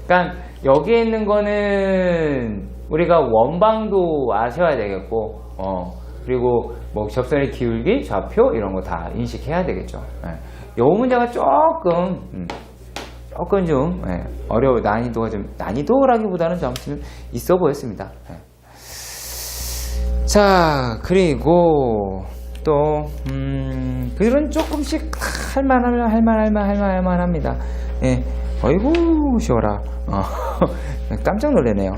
그러니까 여기에 있는 거는 우리가 원방도 아셔야 되겠고, 그리고 뭐 접선의 기울기, 좌표 이런 거 다 인식해야 되겠죠. 요 문제가 조금 좀 어려워. 난이도라기보다는 좀 있어 보였습니다. 자, 그리고 또 그들은 조금씩 할만합니다. 예. 어이구 쉬워라. 깜짝 놀래네요.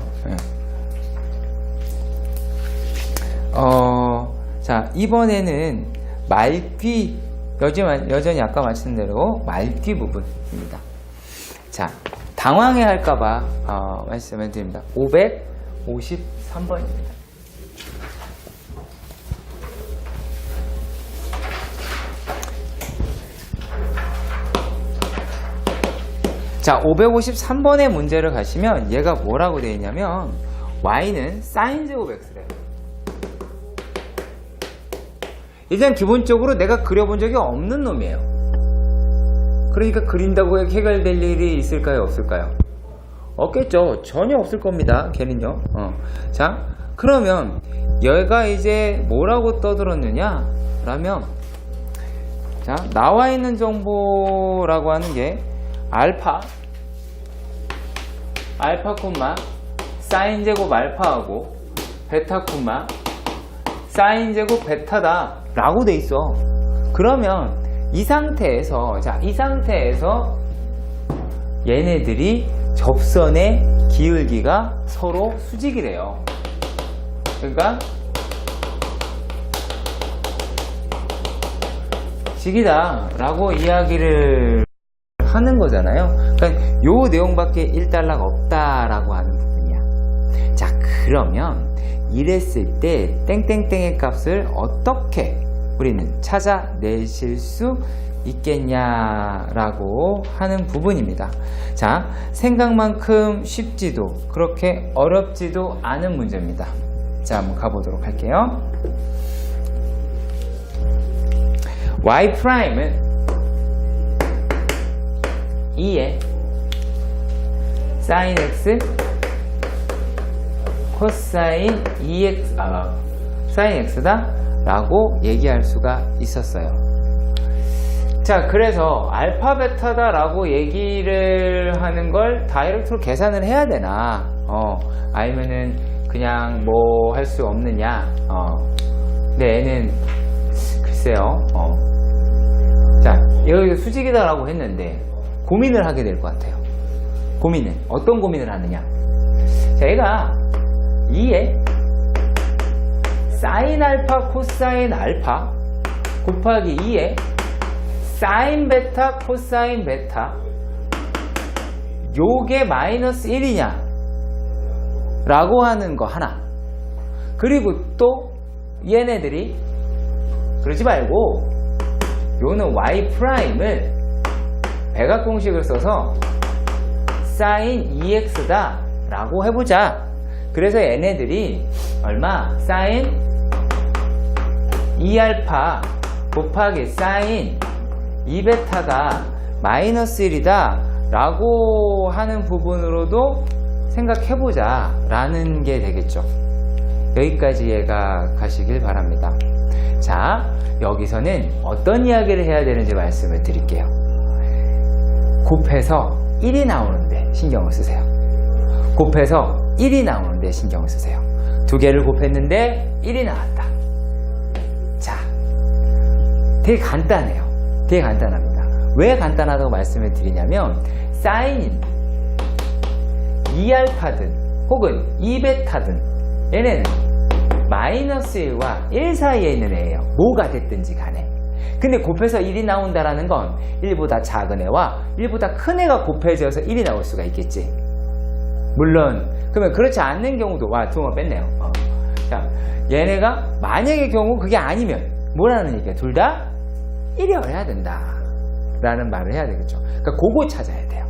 자, 이번에는 말귀, 여전히 아까 말씀대로 말귀 부분입니다. 자, 당황해 할까봐 말씀을 드립니다. 553번입니다. 자, 553번의 문제를 가시면 얘가 뭐라고 되어 있냐면 y는 sin 제곱 x래요. 일단 기본적으로 내가 그려본 적이 없는 놈이에요. 그러니까 그린다고 해결될 일이 있을까요? 없을까요? 없겠죠. 전혀 없을 겁니다. 걔는요. 자, 그러면 얘가 이제 뭐라고 떠들었느냐? 라면, 자, 나와 있는 정보라고 하는 게 알파 콤마 사인 제곱 알파하고 베타 콤마 사인 제곱 베타다 라고 돼 있어. 그러면 이 상태에서 얘네들이 접선의 기울기가 서로 수직이래요. 그러니까 직이다 라고 이야기를 하는 거잖아요. 그러니까 요 내용밖에 일단락 없다라고 하는 부분이야. 자, 그러면 이랬을 때 땡땡땡의 값을 어떻게 우리는 찾아내실 수 있겠냐라고 하는 부분입니다. 자, 생각만큼 쉽지도 그렇게 어렵지도 않은 문제입니다. 자, 한번 가보도록 할게요. y''은 2에 sin x 코사인 2x sin x다 라고 얘기할 수가 있었어요. 자, 그래서 알파 베타다 라고 얘기를 하는 걸 다이렉트로 계산을 해야 되나, 아니면은 그냥 뭐 할 수 없느냐. 근데 얘는 글쎄요. 자, 여기 수직이다 라고 했는데 고민을 하게 될 것 같아요. 어떤 고민을 하느냐. 자, 얘가 2에 사인 알파 코사인 알파 곱하기 2에 사인 베타 코사인 베타 요게 마이너스 1이냐 라고 하는 거 하나. 그리고 또 얘네들이 그러지 말고 요는 y''을 백악 공식을 써서 sin 2x다 라고 해보자. 그래서 얘네들이 얼마? sin 2알파 곱하기 sin 2베타가 마이너스 1이다 라고 하는 부분으로도 생각해보자 라는 게 되겠죠. 여기까지 이해가 가시길 바랍니다. 자, 여기서는 어떤 이야기를 해야 되는지 말씀을 드릴게요. 곱해서 1이 나오는데 신경을 쓰세요. 곱해서 1이 나오는데 신경을 쓰세요. 두 개를 곱했는데 1이 나왔다. 자, 되게 간단해요. 되게 간단합니다. 왜 간단하다고 말씀을 드리냐면 사인 2알파든 혹은 2베타든 얘네는 마이너스 1과 1 사이에 있는 애예요. 뭐가 됐든지 간에. 근데 곱해서 1이 나온다라는 건 1보다 작은 애와 1보다 큰 애가 곱해져서 1이 나올 수가 있겠지. 물론 그러면 그렇지 않는 경우도 두 번 뺐네요. 자, 얘네가 만약의 경우 그게 아니면 뭐라는 얘기야? 둘 다 1이어야 된다 라는 말을 해야 되겠죠. 그러니까 그거 찾아야 돼요.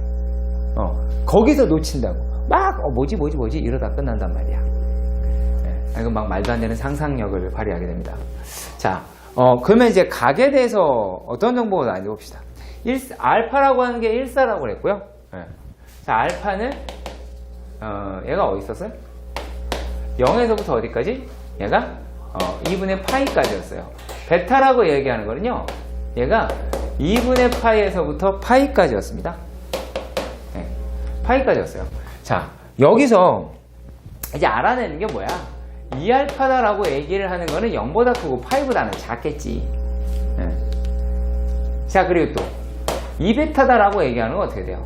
거기서 놓친다고 막 뭐지 이러다 끝난단 말이야. 이거 막 말도 안 되는 상상력을 발휘하게 됩니다. 자, 그러면 이제 각에 대해서 어떤 정보가 나왔는지 봅시다. 알파라고 하는 게 1사라고 그랬고요. 자, 알파는 얘가 어디 있었어요? 0에서부터 어디까지? 얘가 2분의 파이까지였어요. 베타라고 얘기하는 거는요, 얘가 2분의 파이에서부터 파이까지였습니다. 네, 파이까지였어요. 자, 여기서 이제 알아내는 게 뭐야? 2알파다라고 얘기를 하는 거는 0보다 크고 파이보다는 작겠지. 네. 자, 그리고 또 2베타다라고 얘기하는 건 어떻게 돼요?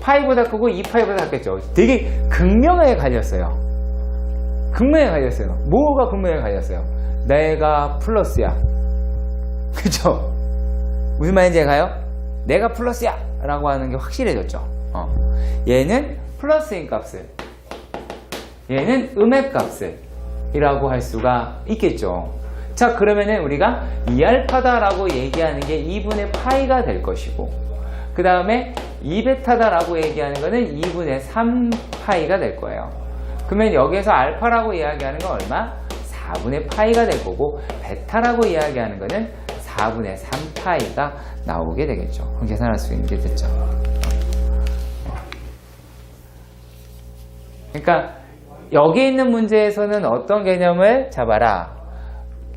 파이보다 크고 2파이보다 작겠죠. 되게 극명하게 갈렸어요. 극명하게 갈렸어요. 뭐가 극명하게 갈렸어요? 내가 플러스야. 그쵸? 무슨 말인지 가요? 내가 플러스야! 라고 하는 게 확실해졌죠. 얘는 플러스인 값을, 얘는 음의 값을 이라고 할 수가 있겠죠. 자, 그러면은 우리가 2알파다라고 얘기하는 게 2분의 파이가 될 것이고, 그 다음에 2베타다라고 얘기하는 거는 2분의 3파이가 될 거예요. 그러면 여기에서 알파라고 이야기하는 건 얼마? 4분의 파이가 될 거고, 베타라고 이야기하는 거는 4분의 3파이가 나오게 되겠죠. 그럼 계산할 수 있게 됐죠. 그러니까 여기 있는 문제에서는 어떤 개념을 잡아라?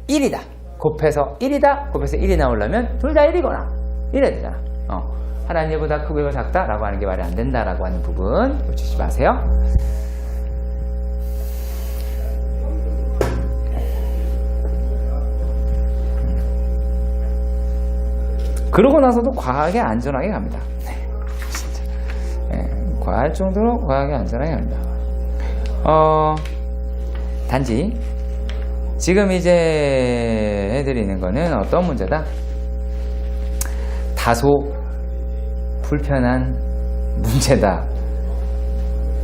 1이다. 곱해서 1이다. 곱해서 1이 나오려면 둘 다 1이거나 이래야 되잖아. 하나는 얘보다 크고 얘보다 작다 라고 하는 게 말이 안 된다라고 하는 부분 놓치지 마세요. 그러고 나서도 과하게 안전하게 갑니다. 진짜. 과할 정도로 과하게 안전하게 갑니다. 단지 지금 이제 해드리는 거는 어떤 문제다? 다소 불편한 문제다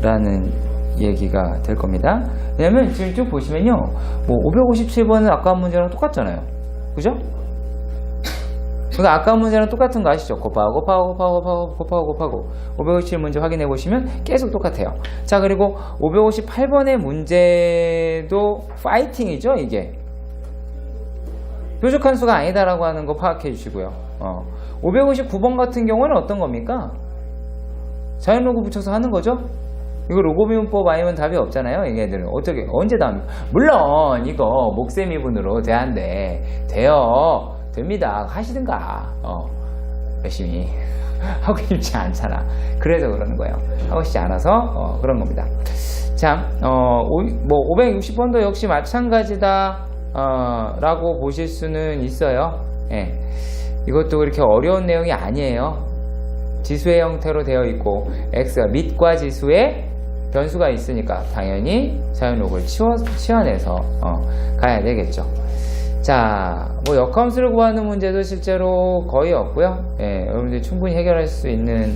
라는 얘기가 될 겁니다. 왜냐면 지금 쭉 보시면요, 뭐 557번은 아까 문제랑 똑같잖아요. 그죠? 그러니까 아까 문제랑 똑같은 거 아시죠? 곱하고 557 문제 확인해 보시면 계속 똑같아요. 자, 그리고 558번의 문제도 파이팅이죠, 이게. 표적한 수가 아니다라고 하는 거 파악해 주시고요. 559번 같은 경우는 어떤 겁니까? 자연 로그 붙여서 하는 거죠? 이거 로고미문법 아니면 답이 없잖아요. 얘네들은 어떻게 언제 답니까? 물론 이거 목세미분으로 돼요. 됩니다. 하시든가. 열심히 하고 싶지 않잖아. 그래서 그러는 거예요. 하고 싶지 않아서 그런 겁니다. 자, 560번도 역시 마찬가지다 라고 보실 수는 있어요. 예. 이것도 그렇게 어려운 내용이 아니에요. 지수의 형태로 되어 있고 x가 밑과 지수에 변수가 있으니까 당연히 자연록을 치환해서 가야 되겠죠. 자, 뭐 역함수를 구하는 문제도 실제로 거의 없고요. 예, 여러분들이 충분히 해결할 수 있는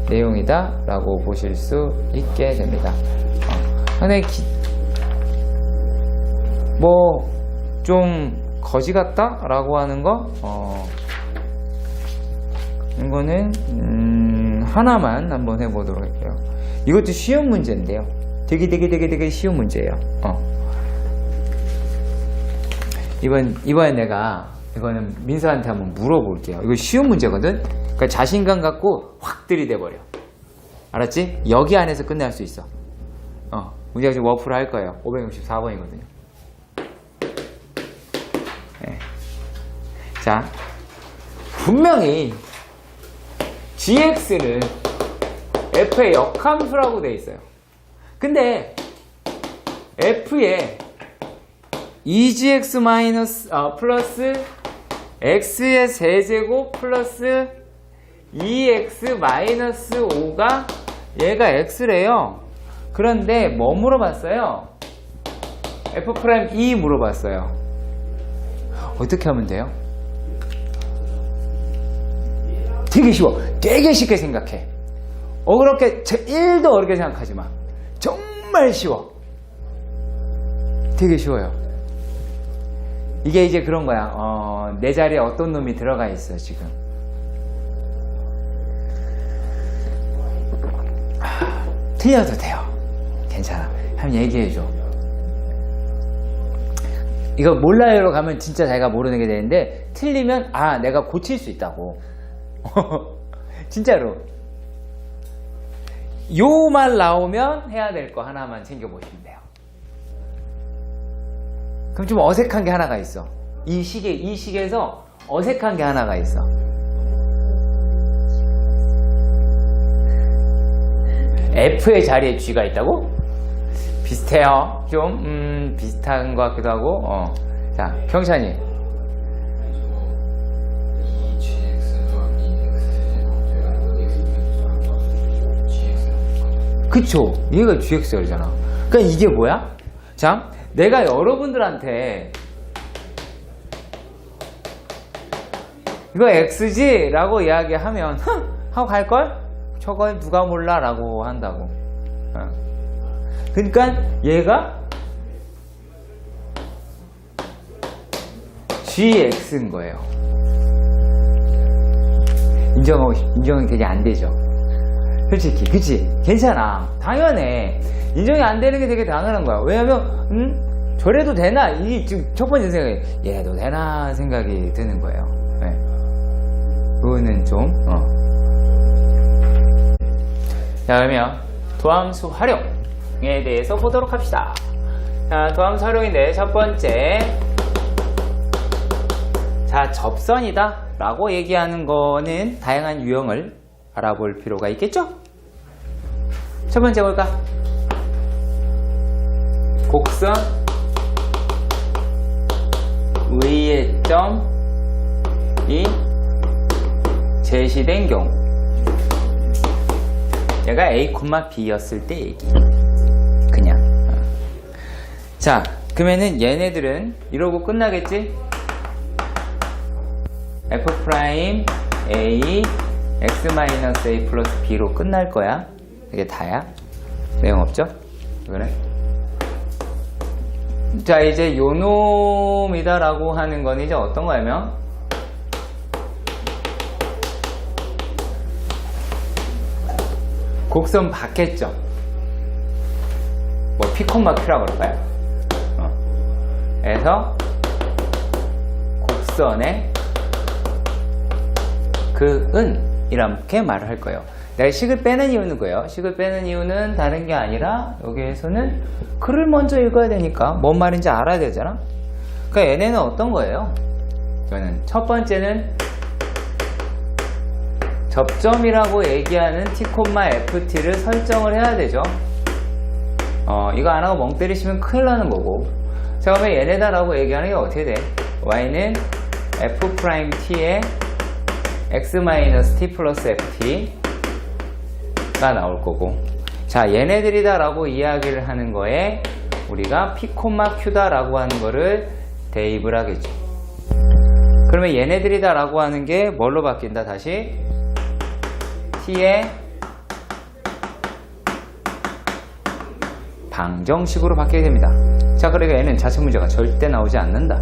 내용이다 라고 보실 수 있게 됩니다. 근데 뭐 좀 거지 같다 라고 하는 거 이거는 하나만 한번 해보도록 할게요. 이것도 쉬운 문제인데요. 되게 쉬운 문제예요. 이번에 이거는 민서한테 한번 물어볼게요. 이거 쉬운 문제거든? 그러니까 자신감 갖고 확 들이대버려. 알았지? 여기 안에서 끝날 수 있어. 우리가 지금 워프를 할 거예요. 564번이거든요. 네. 자, 분명히 gx는 f의 역함수라고 되어 있어요. 근데 f에 2gx 플러스 x의 세제곱 플러스 2x 마이너스 5가 얘가 x래요. 그런데 뭐 물어봤어요? f'2 물어봤어요. 어떻게 하면 돼요? 되게 쉬워. 되게 쉽게 생각해. 그렇게 1도 어렵게 생각하지 마. 정말 쉬워. 되게 쉬워요. 이게 이제 그런 거야. 내 자리에 어떤 놈이 들어가 있어 지금. 틀려도 돼요. 괜찮아. 한번 얘기해줘. 이거 몰라요로 가면 진짜 자기가 모르는 게 되는데, 틀리면 아 내가 고칠 수 있다고. 진짜로 요 말 나오면 해야 될 거 하나만 챙겨보시면 돼요. 그럼 좀 어색한 게 하나가 있어. 이 식에서 어색한 게 하나가 있어. F의 자리에 G가 있다고? 비슷해요. 좀 비슷한 것 같기도 하고. 자, 경찬이. 그쵸? 얘가 GX잖아. 그러니까 이게 뭐야? 자, 내가 여러분들한테 이거 X지? 라고 이야기하면 하고 갈걸? 저걸 누가 몰라? 라고 한다고. 그러니까 얘가 GX인 거예요. 인정이 되게 안 되죠. 솔직히, 그치? 괜찮아. 당연해. 인정이 안 되는 게 되게 당연한 거야. 왜냐면, 저래도 되나? 이게 지금 첫 번째 생각이, 얘도 되나? 생각이 드는 거예요. 네. 그거는 좀, 자, 그러면, 도함수 활용에 대해서 보도록 합시다. 자, 도함수 활용인데, 첫 번째. 자, 접선이다. 라고 얘기하는 거는 다양한 유형을 알아볼 필요가 있겠죠? 첫 번째 볼까? 곡선 위의 점이 제시된 경우, 얘가 A, B였을 때 얘기. 그냥. 자, 그러면은 얘네들은 이러고 끝나겠지? F' A X-A 플러스 B로 끝날 거야. 이게 다야. 내용 없죠? 그래? 자, 이제 요 놈이다 라고 하는 건 이제 어떤 거냐면, 곡선 받겠죠? 뭐 P콤마 Q라고 그럴까요? 그래서 곡선의 은 이렇게 말을 할 거예요. 내가 식을 빼는 이유는 뭐예요? 식을 빼는 이유는 다른 게 아니라 여기에서는 글을 먼저 읽어야 되니까 뭔 말인지 알아야 되잖아. 그러니까 얘네는 어떤 거예요? 이거는 첫 번째는 접점이라고 얘기하는 T,FT를 설정을 해야 되죠. 이거 안 하고 멍 때리시면 큰일 나는 거고. 자, 그러면 얘네다라고 얘기하는 게 어떻게 돼? Y는 F'T에 X-T 플러스 FT가 나올 거고. 자, 얘네들이다 라고 이야기를 하는 거에 우리가 P, Q다 라고 하는 거를 대입을 하겠죠. 그러면 얘네들이다 라고 하는 게 뭘로 바뀐다? 다시 T의 방정식으로 바뀌게 됩니다. 자, 그러니까 얘는 자체 문제가 절대 나오지 않는다.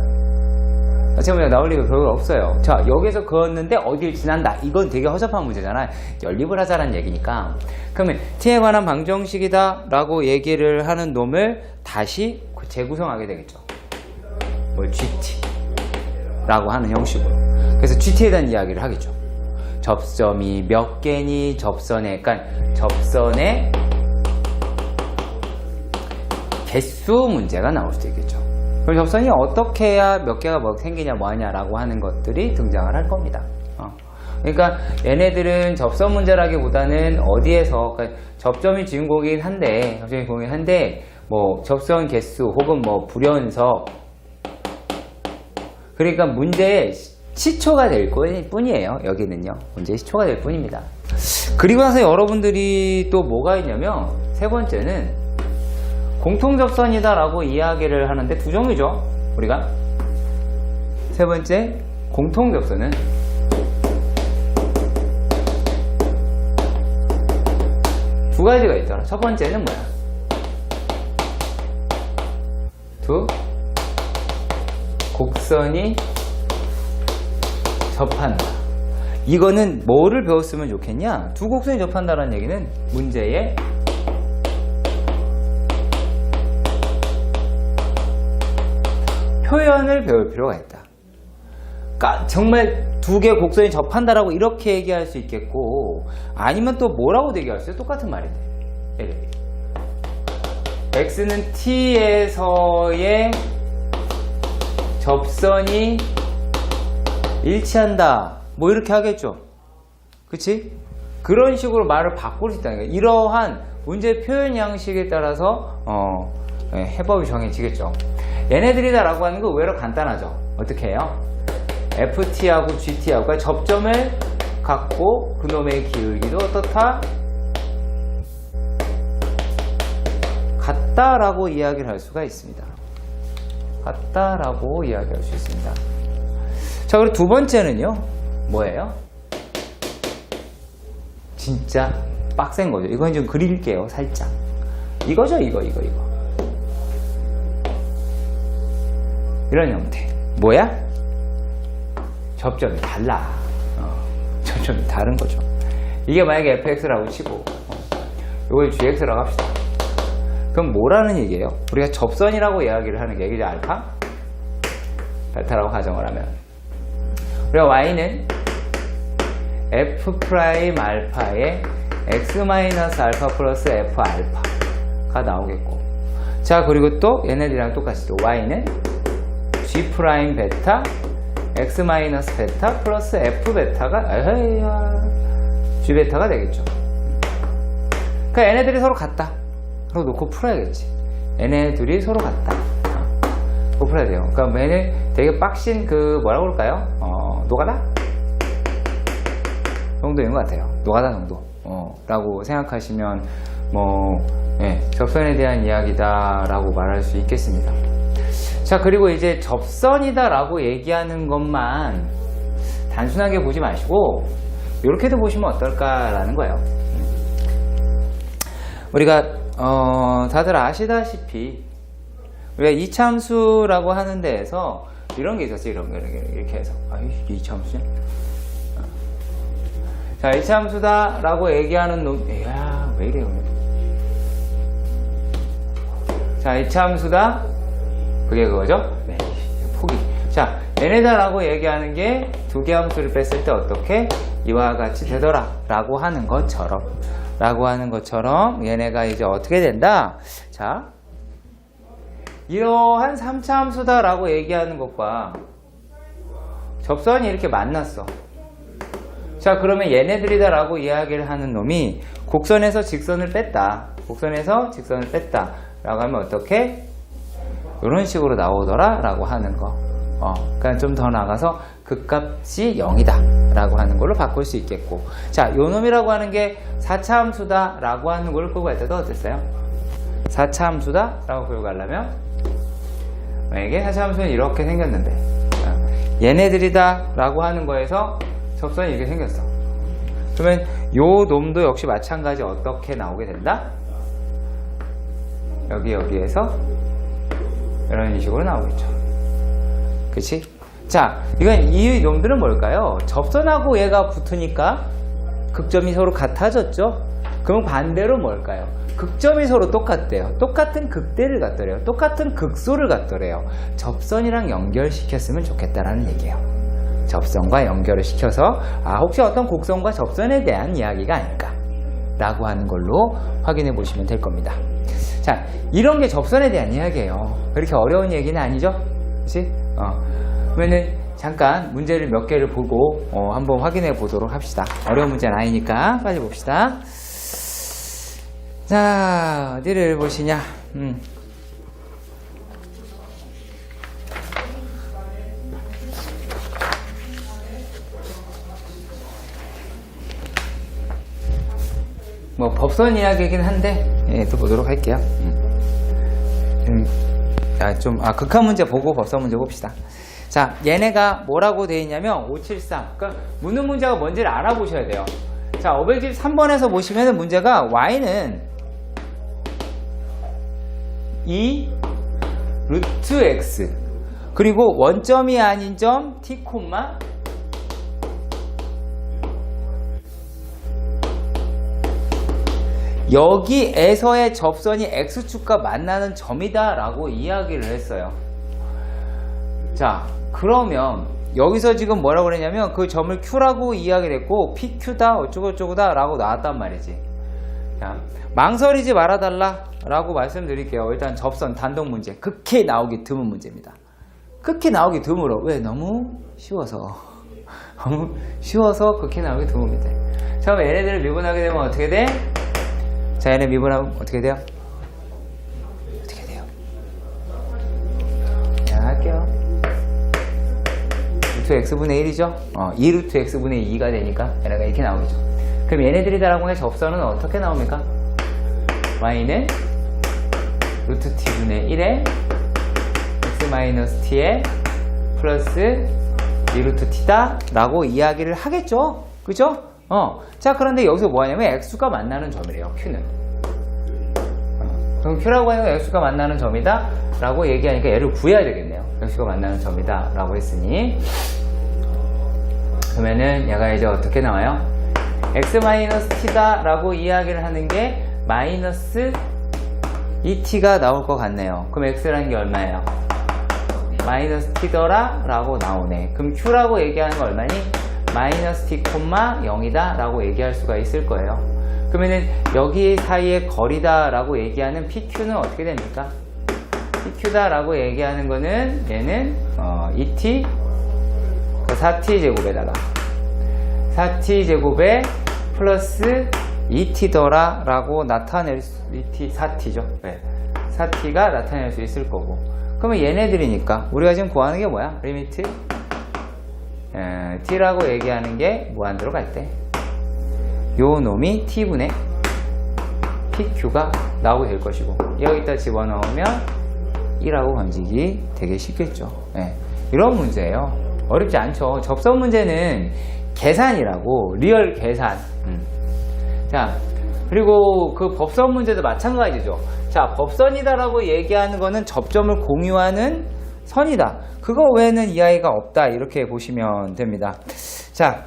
자체 문제가 나올 리가 별로 없어요. 자, 여기서 그었는데 어딜 지난다. 이건 되게 허접한 문제잖아요. 연립을 하자라는 얘기니까. 그러면 T에 관한 방정식이다 라고 얘기를 하는 놈을 다시 재구성하게 되겠죠. 뭘 GT 라고 하는 형식으로. 그래서 GT에 대한 이야기를 하겠죠. 접점이 몇 개니, 접선의, 그러니까 접선의 개수 문제가 나올 수도 있겠죠. 그럼 접선이 어떻게 해야 몇 개가 뭐 생기냐 뭐하냐라고 하는 것들이 등장을 할 겁니다. 그러니까 얘네들은 접선 문제라기보다는 어디에서, 그러니까 접점이 주인공이긴 한데 뭐 접선 개수 혹은 뭐 불연석, 그러니까 문제의 시초가 될 뿐이에요. 여기는요, 문제의 시초가 될 뿐입니다. 그리고 나서 여러분들이 또 뭐가 있냐면, 세 번째는 공통접선이다 라고 이야기를 하는데 두 종류죠. 우리가 세 번째 공통접선은 두 가지가 있더라. 첫 번째는 뭐야? 곡선이 접한다. 이거는 뭐를 배웠으면 좋겠냐? 두 곡선이 접한다는 얘기는 문제의 표현을 배울 필요가 있다. 그러니까 정말 두 개 곡선이 접한다라고 이렇게 얘기할 수 있겠고, 아니면 또 뭐라고 얘기할 수 있어요? 똑같은 말인데. x는 t에서의 접선이 일치한다. 뭐 이렇게 하겠죠. 그치? 그런 식으로 말을 바꿀 수 있다는 거예요. 이러한 문제 표현 양식에 따라서 해법이 정해지겠죠. 얘네들이다라고 하는 거 의외로 간단하죠. 어떻게 해요? ft하고 gt하고 그러니까 접점을 갖고 그놈의 기울기도 어떻다? 같다라고 이야기를 할 수가 있습니다. 같다라고 이야기할 수 있습니다. 자, 그리고 두 번째는요. 뭐예요? 진짜 빡센 거죠. 이건 좀 그릴게요. 살짝. 이거죠. 이거. 이런 형태. 뭐야? 접점이 달라. 접점이 다른 거죠. 이게 만약에 fx라고 치고 이걸 gx라고 합시다. 그럼 뭐라는 얘기예요? 우리가 접선이라고 이야기를 하는 게 이제 알파? 베타라고 가정을 하면 우리가 y는 f 프라임 알파에 x 마이너스 알파 플러스 f 알파가 나오겠고, 자 그리고 또 얘네들이랑 똑같이 또 y는 g 프라임 베타 x 마이너스 베타 플러스 f 베타가 g 베타가 되겠죠. 그러니까 얘네들이 서로 같다. 그럼 놓고 풀어야겠지. 얘네들이 서로 같다. 그거 풀어야 돼요. 그러니까 얘네 되게 빡신 그 뭐라고 그럴까요? 노가다? 정도인 것 같아요. 노가다 정도. 라고 생각하시면 접선에 대한 이야기다 라고 말할 수 있겠습니다. 자, 그리고 이제 접선이다 라고 얘기하는 것만 단순하게 보지 마시고 이렇게도 보시면 어떨까라는 거예요. 우리가 다들 아시다시피 우리가 이참수라고 하는 데에서 이런 게 있었어요. 이렇게 해서 이게 이참수냐? 자, 이참수다 라고 얘기하는 놈, 왜 이래요? 자, 이참수다, 그게 그거죠? 네, 포기. 자, 얘네다 라고 얘기하는 게 두 개 함수를 뺐을 때 어떻게 이와 같이 되더라 라고 하는 것처럼 얘네가 이제 어떻게 된다? 자, 이러한 3차 함수다 라고 얘기하는 것과 접선이 이렇게 만났어. 자, 그러면 얘네들이다 라고 이야기를 하는 놈이 곡선에서 직선을 뺐다. 라고 하면 어떻게? 이런 식으로 나오더라 라고 하는 거. 그러니까 좀 더 나가서 극값이 0이다 라고 하는 걸로 바꿀 수 있겠고, 자, 요 놈이라고 하는 게 4차 함수다 라고 하는 걸 끌고 갈 때도 어땠어요? 4차 함수다 라고 끌고 가려면 만약에 4차 함수는 이렇게 생겼는데 얘네들이다 라고 하는 거에서 접선이 이렇게 생겼어. 그러면 요 놈도 역시 마찬가지 어떻게 나오게 된다? 여기에서 이런 식으로 나오겠죠. 그치? 자, 이건 이 놈들은 뭘까요? 접선하고 얘가 붙으니까 극점이 서로 같아졌죠? 그럼 반대로 뭘까요? 극점이 서로 똑같대요. 똑같은 극대를 갖더래요. 똑같은 극소를 갖더래요. 접선이랑 연결시켰으면 좋겠다라는 얘기예요. 접선과 연결을 시켜서 혹시 어떤 곡선과 접선에 대한 이야기가 아닐까 라고 하는 걸로 확인해 보시면 될 겁니다. 자, 이런 게 접선에 대한 이야기예요. 그렇게 어려운 얘기는 아니죠? 그치? 그러면은 잠깐 문제를 몇 개를 보고 한번 확인해 보도록 합시다. 어려운 문제는 아니니까 빨리 봅시다. 자, 어디를 보시냐? 뭐 법선 이야기이긴 한데 또 보도록 할게요. 자, 좀 극한 문제 보고 법선 문제 봅시다. 자, 얘네가 뭐라고 되어 있냐면 573. 그러니까 묻는 문제가 뭔지를 알아보셔야 돼요. 자, 513번에서 보시면 문제가 y는 2 루트 x 그리고 원점이 아닌 점 t, 여기에서의 접선이 x축과 만나는 점이다 라고 이야기를 했어요. 자, 그러면 여기서 지금 뭐라고 그랬냐면 그 점을 Q라고 이야기를 했고 PQ다 어쩌고저쩌고다 라고 나왔단 말이지. 자, 망설이지 말아달라 라고 말씀드릴게요. 일단 접선 단독 문제 극히 나오기 드문 문제입니다. 극히 나오기 드물어. 왜? 너무 쉬워서. 너무 쉬워서 극히 나오기 드문 문제. 자, 그럼 얘네들을 미분하게 되면 어떻게 돼? 자, 얘네 미분하면 어떻게 돼요? 어떻게 돼요? 자, 할게요. 루트 x분의 1이죠? 2루트 x분의 2가 되니까 얘네가 이렇게 나오겠죠. 그럼 얘네들이다라고 해 접선은 어떻게 나옵니까? y는 루트 t분의 1에 x t에 플러스 2루트 t다 라고 이야기를 하겠죠? 그죠? 자, 그런데 여기서 뭐 하냐면 x가 만나는 점이래요. q는. 그럼 q라고 하는 건 x가 만나는 점이다 라고 얘기하니까 얘를 구해야 되겠네요. x가 만나는 점이다 라고 했으니 그러면은 얘가 이제 어떻게 나와요? x-t다 라고 이야기를 하는 게 마이너스 2t가 나올 것 같네요. 그럼 x라는 게 얼마예요? 마이너스 t더라 라고 나오네. 그럼 q라고 얘기하는 건 얼마니? 마이너스 t, 0이다 라고 얘기할 수가 있을 거예요. 그러면은 여기 사이의 거리다 라고 얘기하는 pq는 어떻게 됩니까? pq다 라고 얘기하는 거는 얘는 2t 4t 제곱에다가 4t 제곱에 플러스 2t더라 라고 나타낼 수 2t 4t죠. 네. 4t가 나타낼 수 있을 거고. 그러면 얘네들이니까 우리가 지금 구하는 게 뭐야? 리미트 t라고 얘기하는 게 무한대로 갈 때 요 놈이 t분의 pq가 나오게 될 것이고 여기다 집어넣으면 2라고 건지기 되게 쉽겠죠. 네. 이런 문제예요. 어렵지 않죠. 접선 문제는 계산이라고 리얼 계산. 자, 그리고 그 법선 문제도 마찬가지죠. 자, 법선이다라고 얘기하는 거는 접점을 공유하는 선이다. 그거 외에는 이 아이가 없다. 이렇게 보시면 됩니다. 자,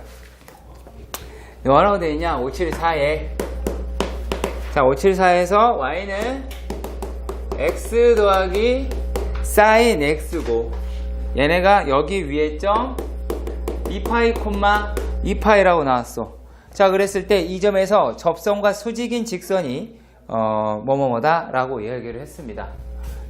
뭐라고 되어 있냐? 574에. 자, 574에서 y는 x 더하기 sin x고 얘네가 여기 위에 점 2파이, 2파이라고 나왔어. 자, 그랬을 때 이 점에서 접선과 수직인 직선이 뭐뭐뭐다 라고 이야기를 했습니다.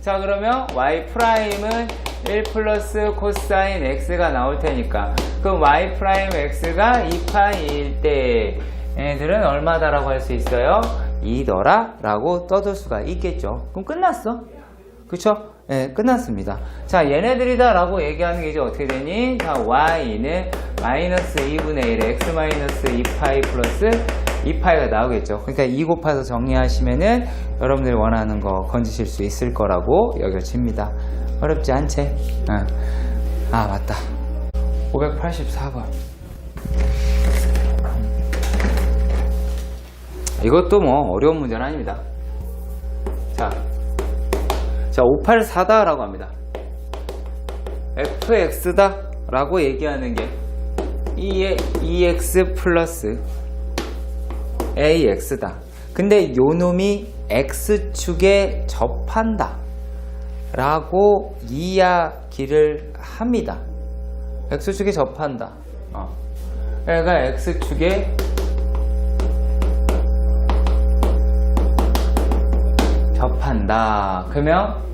자, 그러면 y''은 1 플러스 코사인 x가 나올 테니까 그럼 y''x가 2파이일 때 얘네들은 얼마다라고 할 수 있어요? 2더라 라고 떠들 수가 있겠죠. 그럼 끝났어. 그쵸? 네, 끝났습니다. 자, 얘네들이다 라고 얘기하는 게 이제 어떻게 되니? 자, y는 마이너스 2분의 1 x 마이너스 2파이 플러스 2파이가 나오겠죠. 그러니까 2 곱해서 정리하시면은 여러분들이 원하는 거 건지실 수 있을 거라고 여겨집니다. 어렵지 않지? 아, 맞다. 584번. 이것도 뭐 어려운 문제는 아닙니다. 자, 584다 라고 합니다. fx다 라고 얘기하는 게 2x 플러스 ax다. 근데 요 놈이 x축에 접한다 라고 이야기를 합니다. x축에 접한다. 얘가 x축에 접한다. 그러면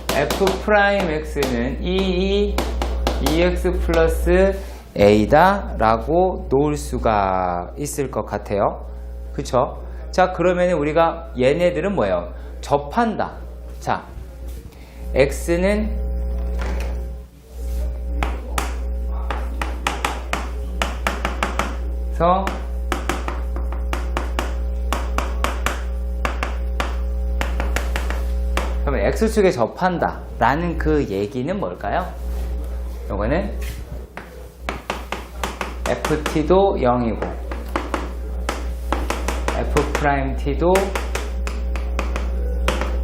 f'x는 2x 플러스 a다 라고 놓을 수가 있을 것 같아요. 그쵸? 자, 그러면 우리가 얘네들은 뭐예요? 접한다. 자, x는 그러면 x축에 접한다 라는 그 얘기는 뭘까요? 요거는 ft도 0이고 f't도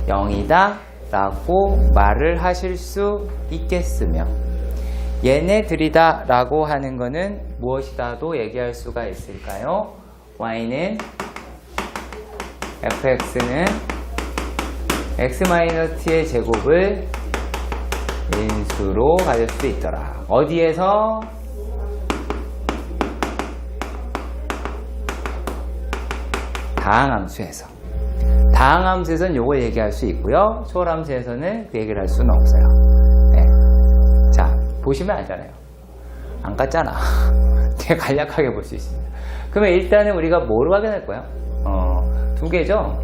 0이다 라고 말을 하실 수 있겠으며 얘네들이다 라고 하는 거는 무엇이다도 얘기할 수가 있을까요? y는 fx는 x-t의 제곱을 인수로 가질 수 있더라. 어디에서? 다항함수에서. 다항함수에서는 요걸 얘기할 수 있고요. 초월함수에서는 그 얘기를 할 수는 없어요. 네. 자, 보시면 알잖아요. 안 깠잖아. 되게 간략하게 볼 수 있습니다. 그러면 일단은 우리가 뭐로 확인할 거예요? 두 개죠.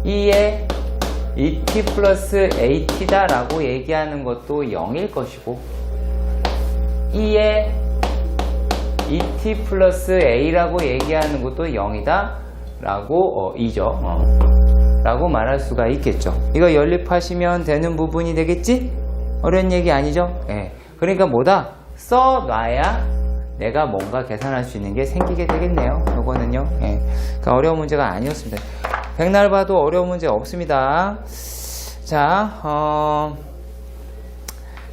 2에 2t 플러스 at다 라고 얘기하는 것도 0일 것이고 2에 2t 플러스 a라고 얘기하는 것도 0이다 라고 2죠. 라고 말할 수가 있겠죠. 이거 연립하시면 되는 부분이 되겠지? 어려운 얘기 아니죠? 예. 그러니까 뭐다? 써놔야 내가 뭔가 계산할 수 있는 게 생기게 되겠네요. 요거는요. 예. 그러니까 어려운 문제가 아니었습니다. 백날 봐도 어려운 문제 없습니다. 자,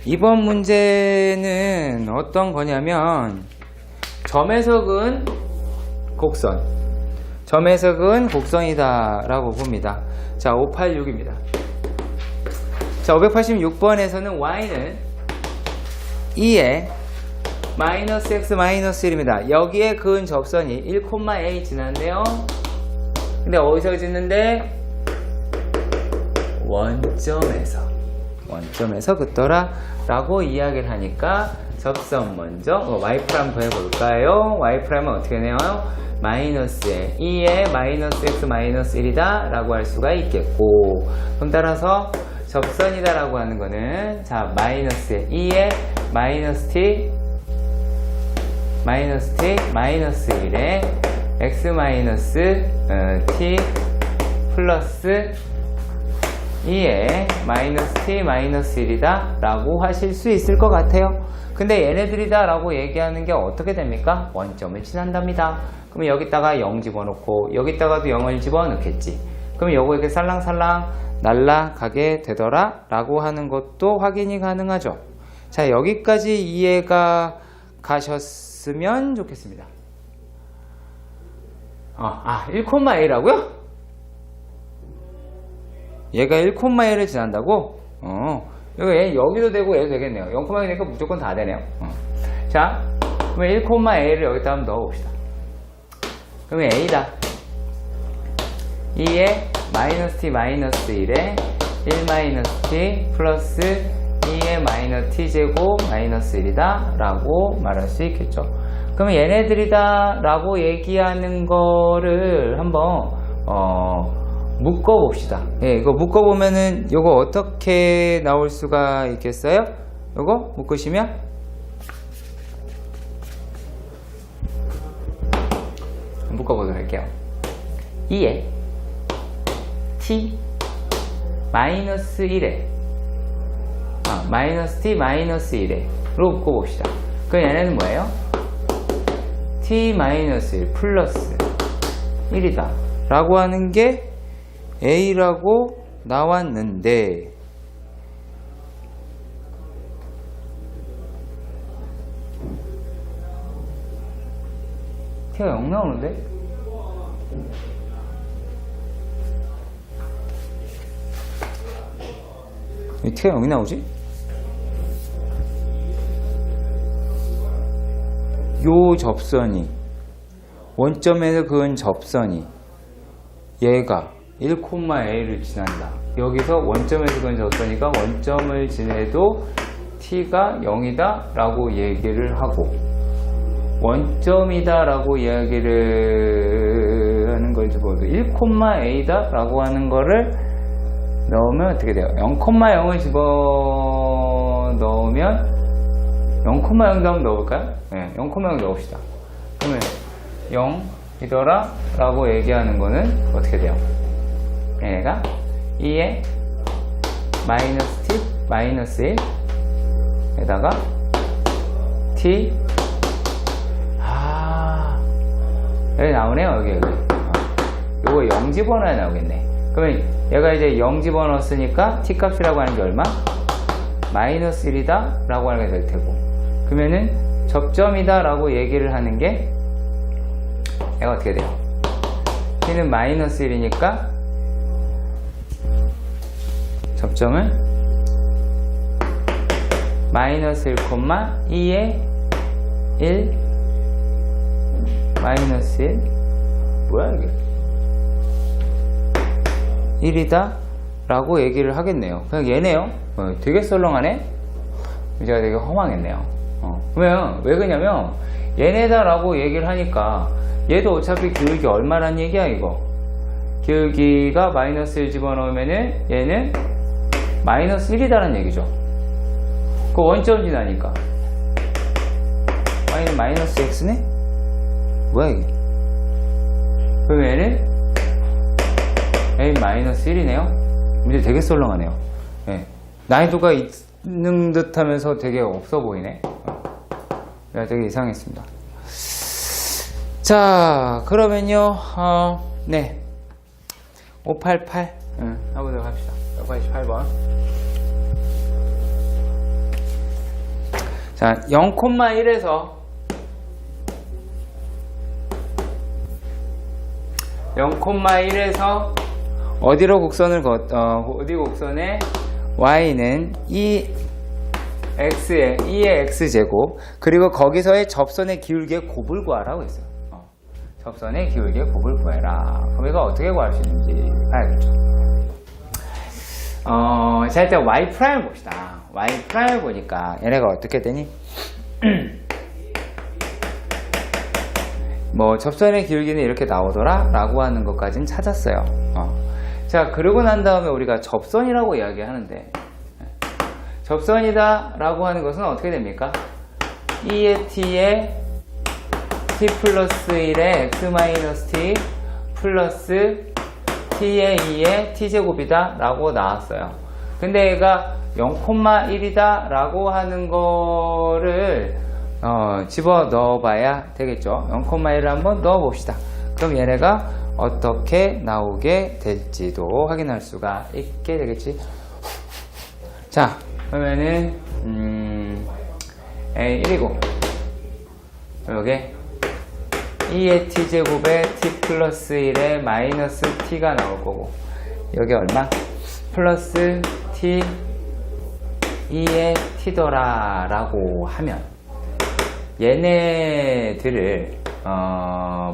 이번 문제는 어떤 거냐면 점에서 그은 곡선, 점에서 그은 곡선이다 라고 봅니다. 자, 586입니다. 자, 586번에서는 y는 2에 마이너스 x 마이너스 1입니다. 여기에 그은 접선이 1,a 지났네요. 근데 어디서 짓는데? 원점에서 긋더라 라고 이야기를 하니까 접선 먼저 y' 더해볼까요? y'은 어떻게 내요? 마이너스에 2에 마이너스 x 마이너스 1이다 라고 할 수가 있겠고, 그럼 따라서 접선이다 라고 하는 거는 자 마이너스에 2에 마이너스 t 마이너스 1에 x 마이너스 t 플러스 2에 마이너스 t 마이너스 1이다 라고 하실 수 있을 것 같아요. 근데 얘네들이다 라고 얘기하는 게 어떻게 됩니까? 원점을 지난답니다. 그럼 여기다가 0 집어넣고 여기다가도 0을 집어넣겠지. 그럼 요거 이렇게 살랑살랑 날라가게 되더라 라고 하는 것도 확인이 가능하죠. 자, 여기까지 이해가 가셨으면 좋겠습니다. 1,a라고요? 얘가 1,a를 지난다고? 여기도 되고 얘도 되겠네요. 0,1 되니까 무조건 다 되네요. 자, 그러면 1,a를 여기다 한번 넣어봅시다. 그러면 a다. 2에 마이너스 t 마이너스 1에 1 마이너스 t 플러스 2의 마이너스 t 제곱 마이너스 1이다 라고 말할 수 있겠죠. 그러면 얘네들이다 라고 얘기하는 거를 한번 묶어봅시다. 예, 이거 묶어보면은 요거 어떻게 나올 수가 있겠어요? 요거 묶으시면 묶어보도록 할게요. 2에 t 마이너스 1에 마이너스 t 마이너스 1에 로 묶어봅시다. 그럼 얘네는 뭐예요? t 마이너스 1 플러스 1이다 라고 하는 게 a라고 나왔는데, t가 0 나오는데? 왜 t가 0이 나오지? 요 접선이, 원점에서 그은 접선이 얘가 1,a를 지난다. 여기서 원점에서 그은 접선이가 원점을 지내도 t가 0이다 라고 얘기를 하고, 원점이다 라고 이야기를 하는 걸지 모르고 1,a다 라고 하는 거를 넣으면 어떻게 돼요? 0,0을 집어넣으면 0,0도 한번 넣어볼까요? 네, 0,0 넣읍시다. 그러면 0이더라 라고 얘기하는 거는 어떻게 돼요? 얘가 2에 마이너스 t 마이너스 1 에다가 t 여기 나오네요. 여기 요거 0 집어넣어야 나오겠네. 그러면 얘가 이제 0 집어넣었으니까 t 값이라고 하는 게 얼마? 마이너스 1이다 라고 하는 게 될 테고, 그러면은 접점이다 라고 얘기를 하는 게 얘가 어떻게 돼요? t는 마이너스 1이니까 접점을 마이너스 1, 2에 1 마이너스 1 뭐야 이게 1이다 라고 얘기를 하겠네요. 그냥 얘네요. 되게 썰렁하네. 제가 되게 허망했네요. 그러면 왜 그러냐면 얘네다 라고 얘기를 하니까 얘도 어차피 기울기 얼마란 얘기야 이거. 기울기가 마이너스 1 집어넣으면은 얘는 마이너스 1이다라는 얘기죠. 그 원점 지나니까 y는 마이너스 x네? 뭐야 이게? 그럼 얘는 a 마이너스 1이네요? 문제 되게 썰렁하네요. 네. 난이도가 있는 듯 하면서 되게 없어 보이네. 되게 이상했습니다. 자, 그러면요, 네. 588. 해보도록 합시다. 588번. 자, 0,1에서 0,1에서 어디로 곡선을 어디 곡선에 y는 2의 x제곱 그리고 거기서의 접선의 기울기의 곱을 구하라고 했어요. 접선의 기울기의 곱을 구해라. 그럼 이거 어떻게 구할 수 있는지 봐야겠죠. 자, 일단 y' 봅시다. y' 보니까 얘네가 어떻게 되니? 뭐 접선의 기울기는 이렇게 나오더라 라고 하는 것까지는 찾았어요. 자, 그러고 난 다음에 우리가 접선이라고 이야기하는데 접선이다 라고 하는 것은 어떻게 됩니까? 2의 t에 t 플러스 1에 x 마이너스 t 플러스 t의 2의 t제곱이다 라고 나왔어요. 근데 얘가 0,1이다 라고 하는 거를 집어 넣어 봐야 되겠죠. 0,1을 한번 넣어 봅시다. 그럼 얘네가 어떻게 나오게 될지도 확인할 수가 있게 되겠지. 자, 그러면은 A1이고 요게 2의 t제곱에 t 플러스 1에 마이너스 t가 나올 거고 여기 얼마? 플러스 t 2의 t더라 라고 하면 얘네들을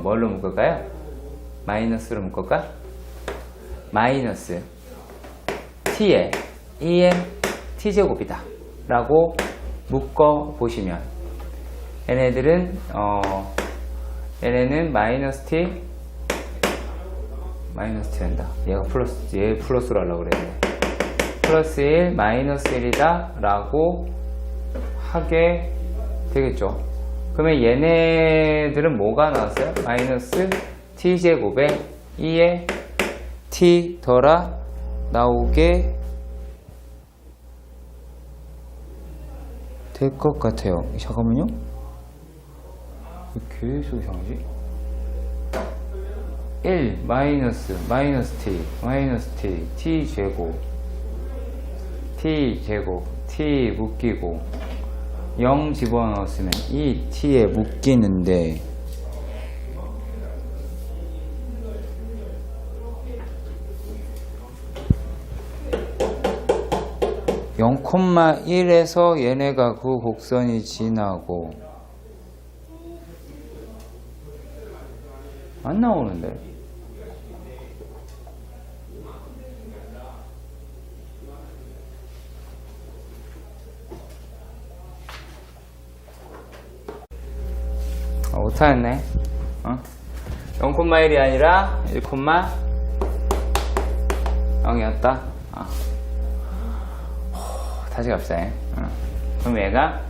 뭘로 묶을까요? 마이너스로 묶을까? 마이너스 t에 2의 t제곱이다 라고 묶어 보시면 얘네들은 얘네는 마이너스 t 된다. 얘가 플러스, 얘 플러스로 하려고 그랬네. 플러스 1 마이너스 1이다 라고 하게 되겠죠. 그러면 얘네들은 뭐가 나왔어요? 마이너스 t제곱에 2의 t 더라 나오게 될 것 같아요. 잠깐만요. 왜 계속 이상하지? 1 마이너스 t t제곱 t 묶이고 0 집어넣었으면 이 t에 묶이는데 0,1에서 얘네가 그 곡선이 지나고 안 나오는데 못하겠네. 0,1이 아니라 1,0이었다. 다시 갑시다. 그럼 얘가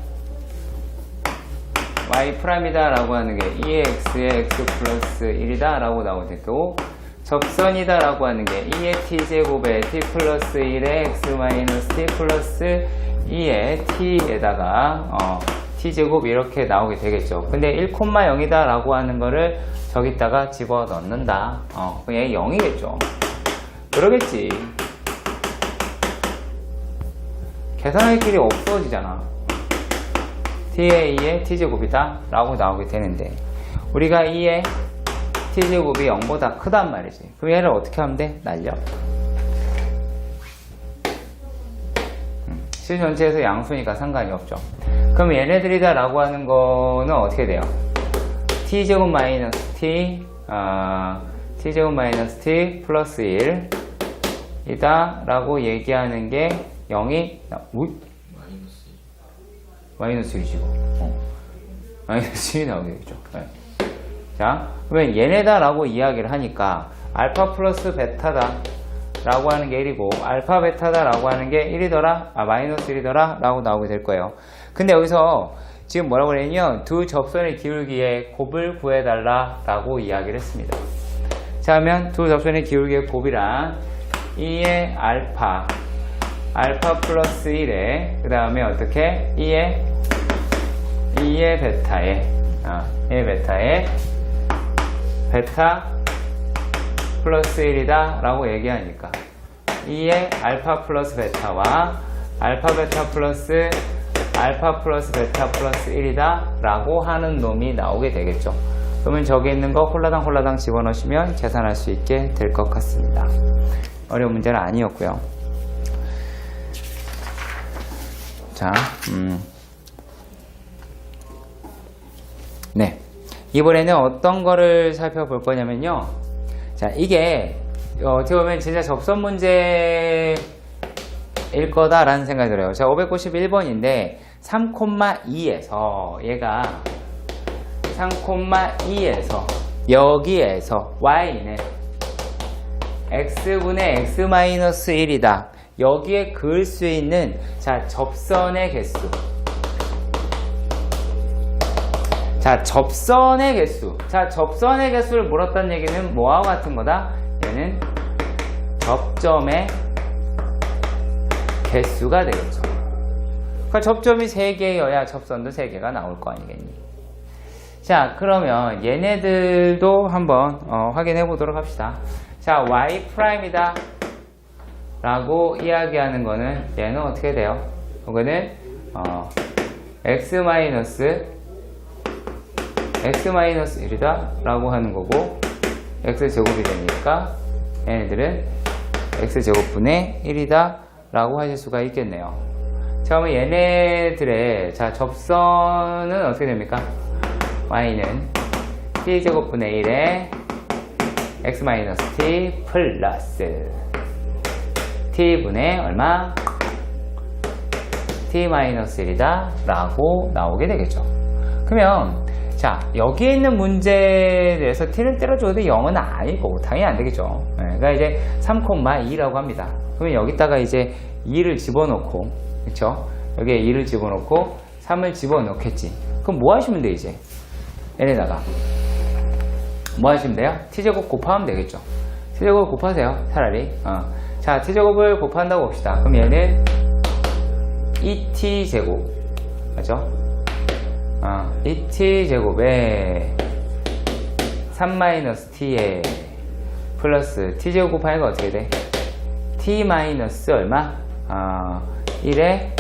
y'이다 라고 하는 게 2x의 x 플러스 1이다 라고 나오고 접선이다 라고 하는 게 2의 t제곱에 t 플러스 1의 x 마이너스 t 플러스 2의 t에다가 t제곱 이렇게 나오게 되겠죠. 근데 1,0이다 라고 하는 거를 저기다가 집어 넣는다. 그냥 0이겠죠. 그러겠지. 계산할 길이 없어지잖아. t의 2의 t제곱이다 라고 나오게 되는데 우리가 2의 t제곱이 0보다 크단 말이지. 그럼 얘를 어떻게 하면 돼? 날려. 실 전체에서 양수니까 상관이 없죠. 그럼 얘네들이다 라고 하는 거는 어떻게 돼요? t제곱 마이너스 t, t제곱 마이너스 t 플러스 1 이다 라고 얘기하는 게 0이 마이너스 1이지 마이너스 1이 나오게 되겠죠. 네. 자, 그러면 얘네다 라고 이야기를 하니까 알파 플러스 베타다 라고 하는 게 1이고 알파 베타다 라고 하는 게 1이더라 마이너스 1이더라 라고 나오게 될 거예요. 근데 여기서 지금 뭐라고 그랬냐면 두 접선의 기울기의 곱을 구해달라 라고 이야기를 했습니다. 자, 그러면 두 접선의 기울기의 곱이란 2의 알파 플러스 1에 그 다음에 어떻게 2의 베타에 2의 베타에 베타 플러스 1이다 라고 얘기하니까 2의 알파 플러스 베타와 알파 베타 플러스 베타 플러스 1이다 라고 하는 놈이 나오게 되겠죠. 그러면 저기 있는 거 홀라당 집어넣으시면 계산할 수 있게 될 것 같습니다. 어려운 문제는 아니었고요. 자, 네. 이번에는 어떤 거를 살펴볼 거냐면요. 자, 이게 어떻게 보면 진짜 접선 문제일 거다라는 생각이 들어요. 자, 591번인데 3,2에서 얘가 3,2에서 여기에서 y는 x분의 x-1이다. 여기에 그을 수 있는 자 접선의 개수. 자, 접선의 개수. 자, 접선의 개수를 물었다는 얘기는 뭐와 같은 거다? 얘는 접점의 개수가 되겠죠. 그러니까 접점이 3개여야 접선도 3개가 나올 거 아니겠니? 자, 그러면 얘네들도 한번 확인해 보도록 합시다. 자, y''이다 라고 이야기하는 거는 얘는 어떻게 돼요? 이거는 x-1이다 라고 하는 거고 x제곱이 되니까 얘네들은 x제곱분의 1이다 라고 하실 수가 있겠네요. 자, 그러면 얘네들의 자 접선은 어떻게 됩니까? y는 t제곱분의 1에 x-t 플러스 t분의 얼마? t-1이다 라고 나오게 되겠죠. 그러면 자, 여기에 있는 문제에 대해서 t를 때려줘도 0은 아니고 당연히 안 되겠죠. 네, 그러니까 이제 3,2라고 합니다. 그러면 여기다가 이제 2를 집어넣고, 그쵸? 여기에 2를 집어넣고 3을 집어넣겠지. 그럼 뭐 하시면 돼, 이제? 얘네다가 뭐 하시면 돼요? t제곱 곱하면 되겠죠. t제곱 곱하세요, 차라리. 자, t제곱을 곱한다고 봅시다. 그럼 얘는 2t제곱 맞죠? 2t제곱에 3-t에 플러스 t제곱 곱하니까 어떻게 돼? t 마이너스 얼마? 1에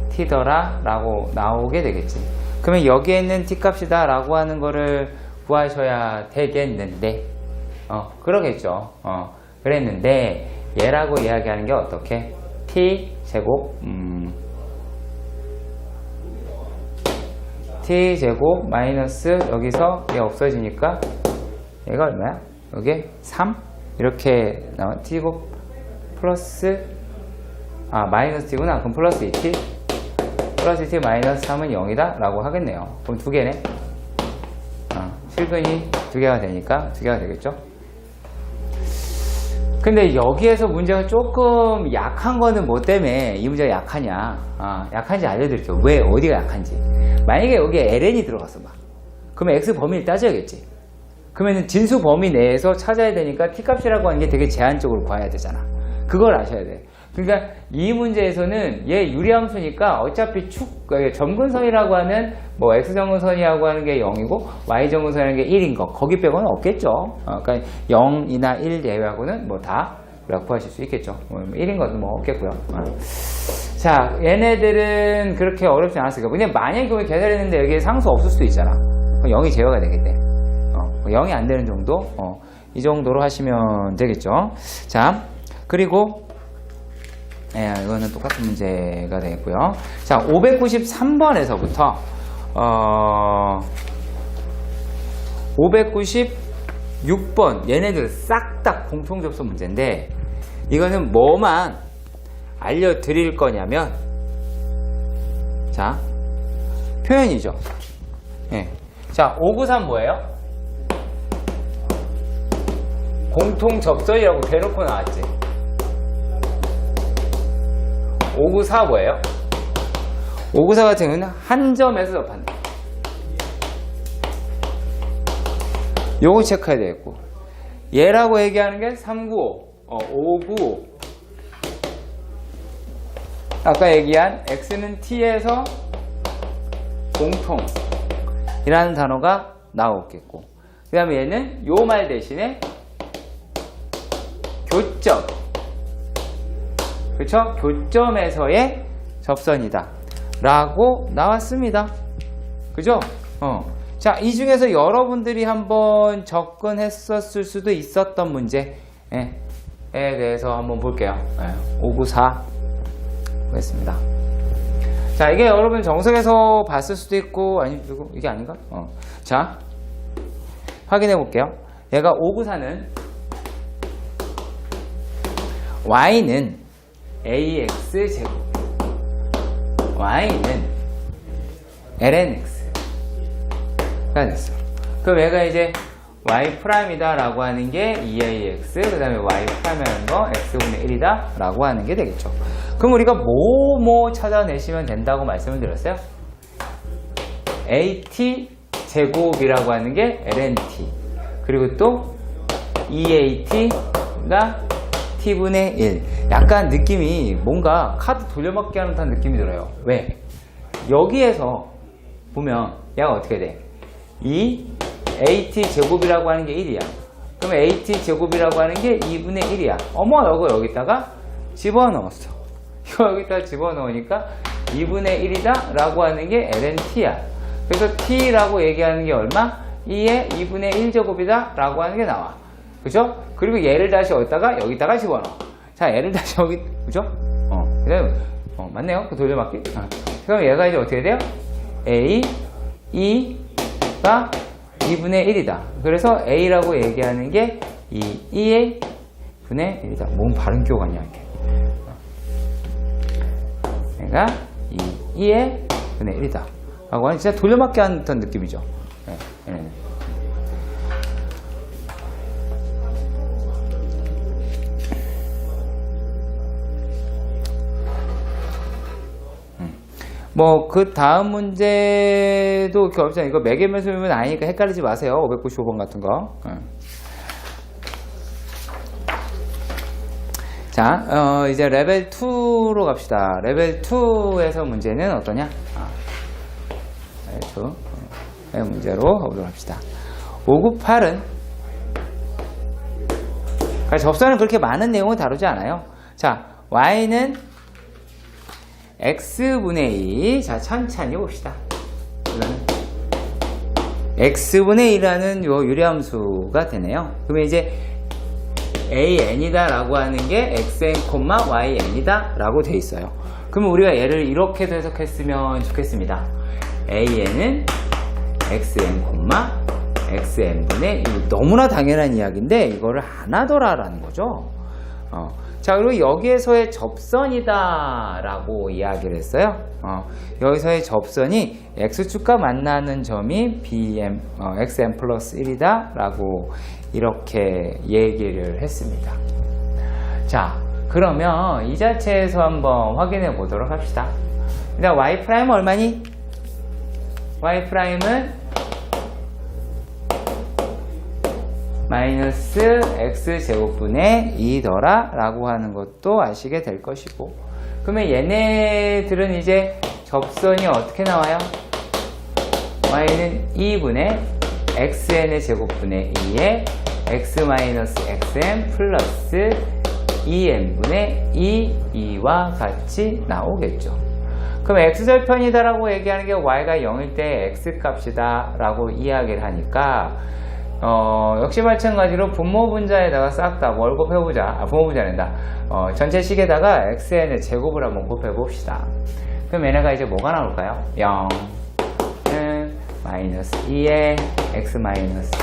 t더라 라고 나오게 되겠지. 그러면 여기에 있는 t 값이다 라고 하는 거를 구하셔야 되겠는데 그러겠죠. 그랬는데 얘라고 이야기하는 게 어떻게? t제곱 t제곱 마이너스 여기서 얘 없어지니까 얘가 얼마야? 여기 3 이렇게 나와. t제곱 플러스 마이너스 t구나. 그럼 플러스 2t 플러스 2t 마이너스 3은 0이다 라고 하겠네요. 그럼 두 개네. 실근이 두 개가 되니까 두 개가 되겠죠. 근데 여기에서 문제가 조금 약한 거는 뭐 때문에 이 문제가 약하냐? 약한지 알려드릴게요. 왜 어디가 약한지. 만약에 여기에 ln이 들어갔어 막. 그러면 x 범위를 따져야겠지. 그러면 진수 범위 내에서 찾아야 되니까 t 값이라고 하는 게 되게 제한적으로 구해야 되잖아. 그걸 아셔야 돼. 그러니까 이 문제에서는 얘 유리함수니까 어차피 점근선이라고 하는 뭐 x점근선이라고 하는 게 0이고 y점근선이라는 게 1인 거 거기 빼고는 없겠죠. 그러니까 0이나 1 제외하고는 뭐 다 구하실 수 있겠죠. 1인 것은 뭐 없겠고요. 자, 얘네들은 그렇게 어렵지 않았으니까. 근데 만약에 그걸 계산했는데 여기에 상수 없을 수도 있잖아. 그럼 0이 제외가 되겠네. 0이 안 되는 정도? 이 정도로 하시면 되겠죠. 자, 그리고 예, 이거는 똑같은 문제가 되겠고요. 자, 593번에서부터 596번 얘네들 싹 다 공통 접수 문제인데 이거는 뭐만 알려드릴 거냐면 자, 표현이죠. 예. 자, 593 뭐예요? 공통 접선이라고 대놓고 나왔지. 594 뭐예요? 594 같은 경우는 한 점에서 접한다. 요거 체크해야 되겠고, 얘라고 얘기하는 게 395, 595. 아까 얘기한 x는 t에서 공통이라는 단어가 나오겠고, 그 다음에 얘는 요 말 대신에 교점, 그렇죠? 교점에서의 접선이다 라고 나왔습니다. 그죠? 자, 이 중에서 여러분들이 한번 접근했었을 수도 있었던 문제에 대해서 한번 볼게요. 594 보겠습니다. 자, 이게 여러분 정석에서 봤을 수도 있고, 아니, 이게 아닌가? 자, 확인해 볼게요. 얘가 594는 y는 ax제곱, y는 lnx가 됐어. 그럼 얘가 이제 y'이다 라고 하는 게 2ax, 그 다음에 y'라는 거 x분의 1이다 라고 하는 게 되겠죠. 그럼 우리가 뭐 찾아내시면 된다고 말씀을 드렸어요? at 제곱이라고 하는 게 lnt, 그리고 또 2at가 t분의 1. 약간 느낌이 뭔가 카드 돌려막기 하는 듯한 느낌이 들어요. 왜? 여기에서 보면 얘가 어떻게 돼? 이 at 제곱이라고 하는 게 1이야. 그러면 at 제곱이라고 하는 게 2분의 1이야. 어머, 이거 여기다가 집어넣었어. 이거 여기다가 집어넣으니까 2분의 1이다 라고 하는 게 lnt야. 그래서 t라고 얘기하는 게 얼마? 2의 2분의 1제곱이다 라고 하는 게 나와. 그죠? 그리고 얘를 다시 여기다가 집어넣어. 자, 얘를 다시 여기, 그죠? 그다음에, 맞네요. 그 돌려막기. 그럼 얘가 이제 어떻게 돼요? a, 2가 2분의 1이다. 그래서 a라고 얘기하는 게 2의 분의 1이다. 몸 발음 기억 아니야, 이렇게. 얘가 2의 분의 1이다. 라고 하는 진짜 돌려막기 하는 듯한 느낌이죠. 네. 그 다음 문제도 이렇게 없잖아요. 이거 매개면수면 아니니까 헷갈리지 마세요. 595번 같은 거. 자, 이제 레벨 2로 갑시다. 레벨 2에서 문제는 어떠냐? 레벨 2의 문제로 가보도록 합시다. 598은 접선은 그렇게 많은 내용을 다루지 않아요. 자, y는 x분의 2. 자, 천천히 봅시다. 이거는 x분의 2라는 요 유리함수가 되네요. 그러면 이제 an이다 라고 하는 게 xn, yn이다 라고 돼 있어요. 그러면 우리가 얘를 이렇게도 해석했으면 좋겠습니다. an은 xn, xn분의 1. 너무나 당연한 이야기인데 이거를 안 하더라라는 거죠. 자, 그리고 여기에서의 접선이다 라고 이야기를 했어요. 여기서의 접선이 x축과 만나는 점이 xn 플러스 1이다 라고 이렇게 얘기를 했습니다. 자, 그러면 이 자체에서 한번 확인해 보도록 합시다. 일단 y'은 얼마니? y'은 마이너스 x제곱분의 2더라 라고 하는 것도 아시게 될 것이고, 그러면 얘네들은 이제 접선이 어떻게 나와요? y는 2분의 xn의 제곱분의 2에 x 마이너스 xn 플러스 2n분의 2와 같이 나오겠죠. 그럼 x절편이다 라고 얘기하는 게 y가 0일 때 x값이다 라고 이야기를 하니까 역시 마찬가지로 분모 분자에다가 싹 다 뭘 곱해보자. 분모 분자란다. 전체 식에다가 xn의 제곱을 한번 곱해봅시다. 그럼 얘네가 이제 뭐가 나올까요? 0은 마이너스 2의 x 마이너스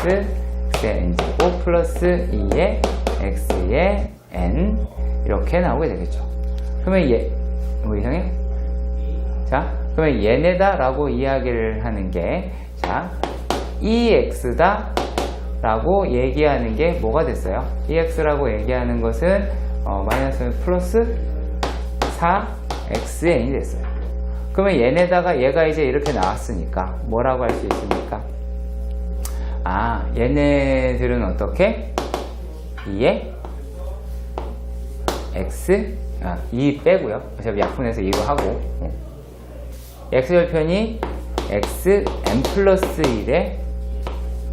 x의 n제곱 플러스 2의 x의 n 이렇게 나오게 되겠죠. 그러면 뭐 이상해? 자, 그러면 얘네다 라고 이야기를 하는 게, 자, 2x다 라고 얘기하는 게 뭐가 됐어요? 2x라고 얘기하는 것은 마이너스 플러스 4xn이 됐어요. 그러면 얘네다가 얘가 이제 이렇게 나왔으니까 뭐라고 할 수 있습니까? 얘네들은 어떻게? 2에 x 2 빼고요. 어차피 약분해서 2로 하고 x절편이 xn 플러스 1에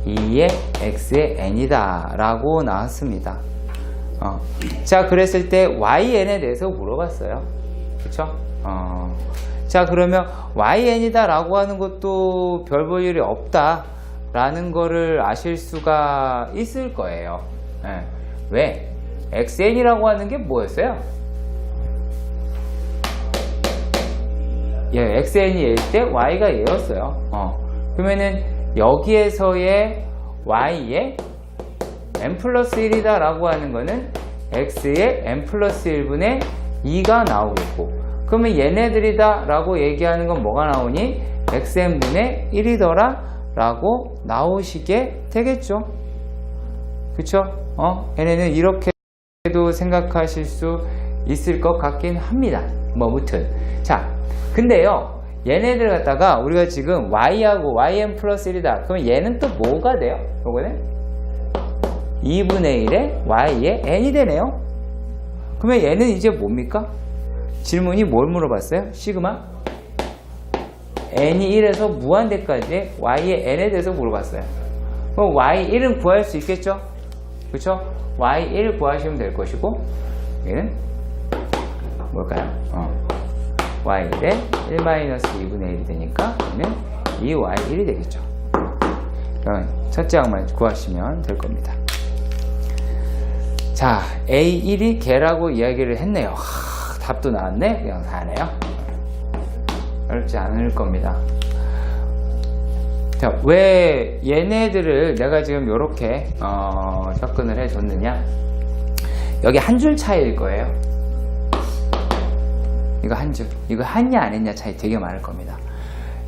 2의 x의 n이다 라고 나왔습니다. 자, 그랬을 때 yn에 대해서 물어봤어요. 그쵸? 자, 그러면 yn이다 라고 하는 것도 별 볼 일이 없다 라는 거를 아실 수가 있을 거예요. 왜? xn이라고 하는 게 뭐였어요? xn이 얘일 때 y가 얘였어요. 그러면은 여기에서의 y의 n 플러스 1이다 라고 하는 거는 x의 n 플러스 1분의 2가 나오겠고, 그러면 얘네들이다 라고 얘기하는 건 뭐가 나오니? xn분의 1이더라 라고 나오시게 되겠죠. 그쵸? 얘네는 이렇게도 생각하실 수 있을 것 같긴 합니다. 뭐 무튼 자, 근데요 얘네들 갖다가 우리가 지금 y하고 yn 플러스 1이다 그러면 얘는 또 뭐가 돼요? 요거는 2분의 1에 y의 n이 되네요. 그러면 얘는 이제 뭡니까? 질문이 뭘 물어봤어요? 시그마 n이 1에서 무한대까지 y의 n에 대해서 물어봤어요. 그럼 y1은 구할 수 있겠죠? 그쵸? y1 구하시면 될 것이고, 얘는 뭘까요? y1에 1-2분의 1이 되니까 얘는 2y1이 되겠죠. 그럼 첫째 항만 구하시면 될 겁니다. 자, a1이 개라고 이야기를 했네요. 답도 나왔네? 그냥 다 하네요. 어렵지 않을 겁니다. 자, 왜 얘네들을 내가 지금 이렇게 접근을 해줬느냐? 여기 한 줄 차이일 거예요. 이거 한 줄, 이거 했냐 안 했냐 차이 되게 많을 겁니다.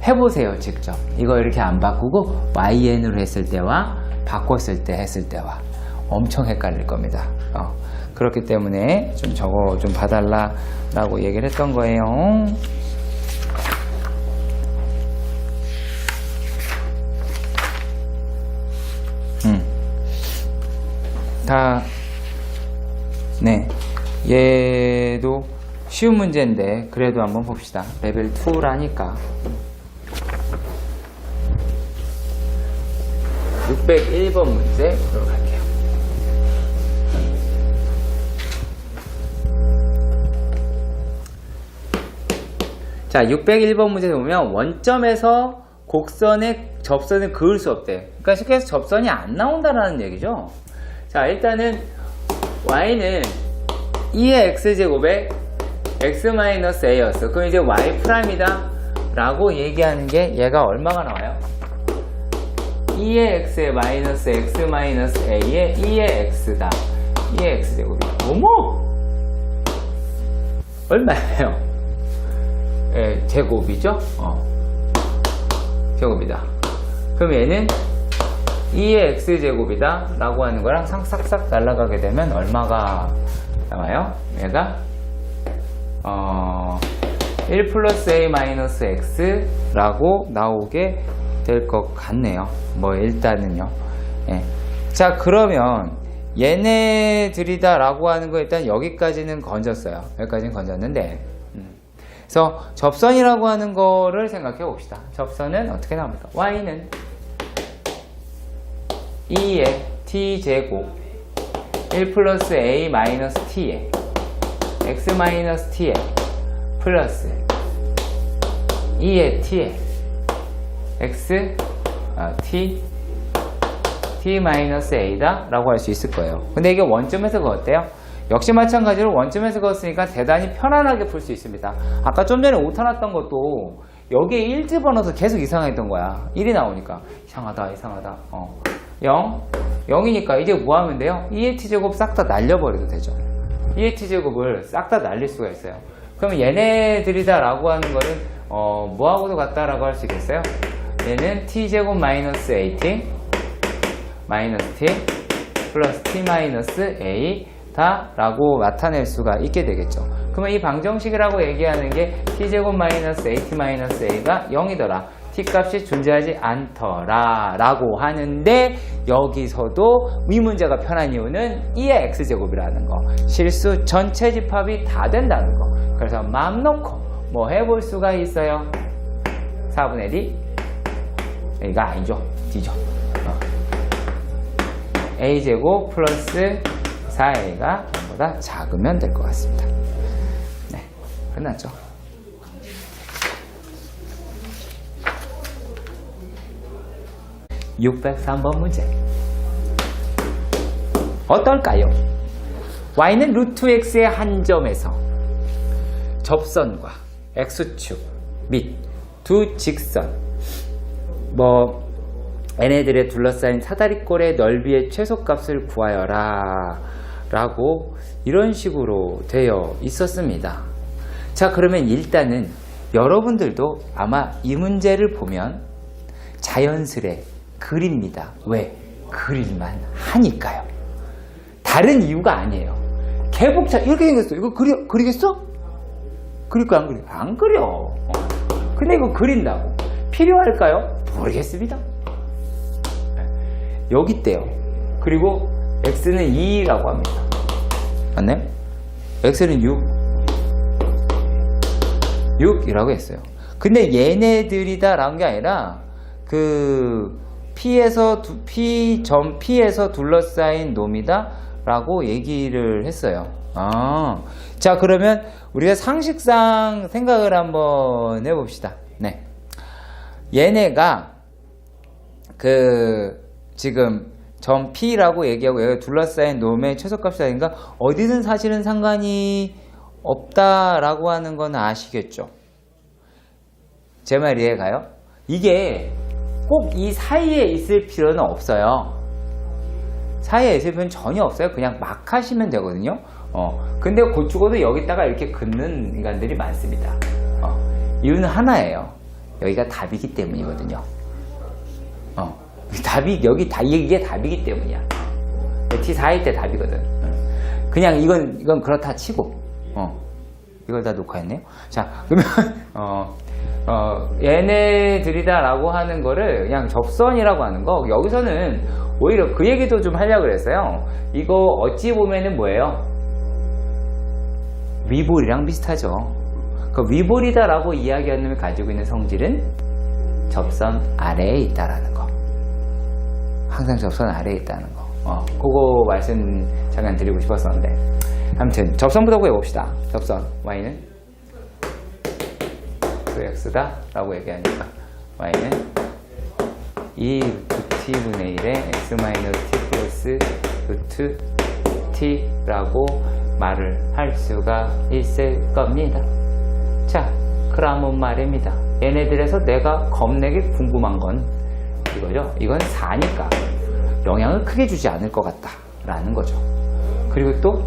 해보세요, 직접. 이거 이렇게 안 바꾸고 YN으로 했을 때와 바꿨을 때 했을 때와 엄청 헷갈릴 겁니다. 그렇기 때문에 좀 저거 좀 봐달라 라고 얘기를 했던 거예요. 네, 얘도 쉬운 문제인데 그래도 한번 봅시다. 레벨 2라니까 601번 문제 보도록 할게요. 자, 601번 문제 보면 원점에서 곡선의 접선을 그을 수 없대. 그러니까 쉽게 해서 접선이 안 나온다라는 얘기죠. 자, 일단은 y는 2의 x제곱에 x-a였어. 그럼 이제 y''이다 라고 얘기하는 게 얘가 얼마가 나와요? 2의 x에 마이너스 x-a에 2의 x다. 2의 x제곱이다. 어머! 얼마예요? 제곱이죠? 제곱이다. 그럼 얘는 2의 x제곱이다 라고 하는 거랑 싹싹 날아가게 되면 얼마가 나와요? 얘가 1 플러스 a 마이너스 x 라고 나오게 될 것 같네요. 뭐 일단은요. 자, 그러면 얘네들이다 라고 하는 거 일단 여기까지는 건졌어요. 여기까지는 건졌는데 그래서 접선이라고 하는 거를 생각해 봅시다. 접선은 어떻게 나옵니까? y는 2의 t제곱 1 플러스 a 마이너스 t에 x 마이너스 t에 플러스 2의 t에 x t t-a다 라고 할 수 있을 거예요. 근데 이게 원점에서 그었대요. 역시 마찬가지로 원점에서 그었으니까 대단히 편안하게 풀 수 있습니다. 아까 좀 전에 오타 났던 것도 여기에 1 집어넣어서 계속 이상했던 거야. 1이 나오니까 이상하다 0 0이니까 이제 뭐 하면 돼요? 2의 t제곱 싹 다 날려버려도 되죠. 2의 t제곱을 싹 다 날릴 수가 있어요. 그러면 얘네들이다 라고 하는 거는 뭐하고도 같다라고 할 수 있겠어요? 얘는 t제곱 마이너스 at 마이너스 t 플러스 t 마이너스 a 다 라고 나타낼 수가 있게 되겠죠. 그러면 이 방정식이라고 얘기하는 게 t제곱 마이너스 at 마이너스 a가 0이더라. t 값이 존재하지 않더라 라고 하는데, 여기서도 이 문제가 편한 이유는 2의 x제곱이라는 거, 실수 전체 집합이 다 된다는 거. 그래서 마음 놓고 뭐 해볼 수가 있어요. 4분의 d a가 아니죠, d죠. a제곱 플러스 4a가 0보다 작으면 될 것 같습니다. 네, 끝났죠. (603번) 문제 어떨까요? y는 루트 x의 한 점에서 접선과 x축 및 두 직선 얘네들의 둘러싸인 사다리꼴의 넓이의 최소값을 구하여라 라고 이런 식으로 되어 있었습니다. 자, 그러면 일단은 여러분들도 아마 이 문제를 보면 자연스레 그립니다. 왜? 그릴만 하니까요. 다른 이유가 아니에요. 개복차 이렇게 생겼어. 이거 그리겠어? 그릴 거야, 안 그려? 안 그려. 근데 이거 그린다고 필요할까요? 모르겠습니다. 여기 있대요. 그리고 x는 2라고 합니다. 맞나요? x는 6이라고 했어요. 근데 얘네들이다 라는 게 아니라 P점 P에서 둘러싸인 놈이다 라고 얘기를 했어요. 자, 그러면 우리가 상식상 생각을 한번 해봅시다. 네. 얘네가 지금 점 P라고 얘기하고 얘가 둘러싸인 놈의 최소값이 아닌가, 어디든 사실은 상관이 없다라고 하는 건 아시겠죠? 제 말 이해가요? 이게 꼭 이 사이에 있을 필요는 없어요. 사이에 있을 필요는 전혀 없어요. 그냥 막 하시면 되거든요. 근데 곧 죽어도 여기다가 이렇게 긋는 인간들이 많습니다. 이유는 하나예요. 여기가 답이기 때문이거든요. 이게 답이기 때문이야. T4일 때 답이거든. 그냥 이건 그렇다 치고, 이걸 다 녹화했네요. 자, 그러면, 얘네들이다라고 하는 거를 그냥 접선이라고 하는 거, 여기서는 오히려 그 얘기도 좀 하려고 그랬어요. 이거 어찌 보면은 뭐예요? 위볼이랑 비슷하죠. 그 위볼이다라고 이야기하는 놈이 가지고 있는 성질은 접선 아래에 있다라는 거. 항상 접선 아래에 있다는 거. 그거 말씀 잠깐 드리고 싶었었는데. 아무튼 접선부터 구해봅시다. 접선 y는 2x다 라고 얘기하니까 y는 2 루트 t분의 1에 x 마이너스 t 플러스 루트 t 라고 말을 할 수가 있을 겁니다. 자, 그러면 말입니다. 얘네들에서 내가 겁내게 궁금한 건 이거죠. 이건 4니까 영향을 크게 주지 않을 것 같다 라는 거죠. 그리고 또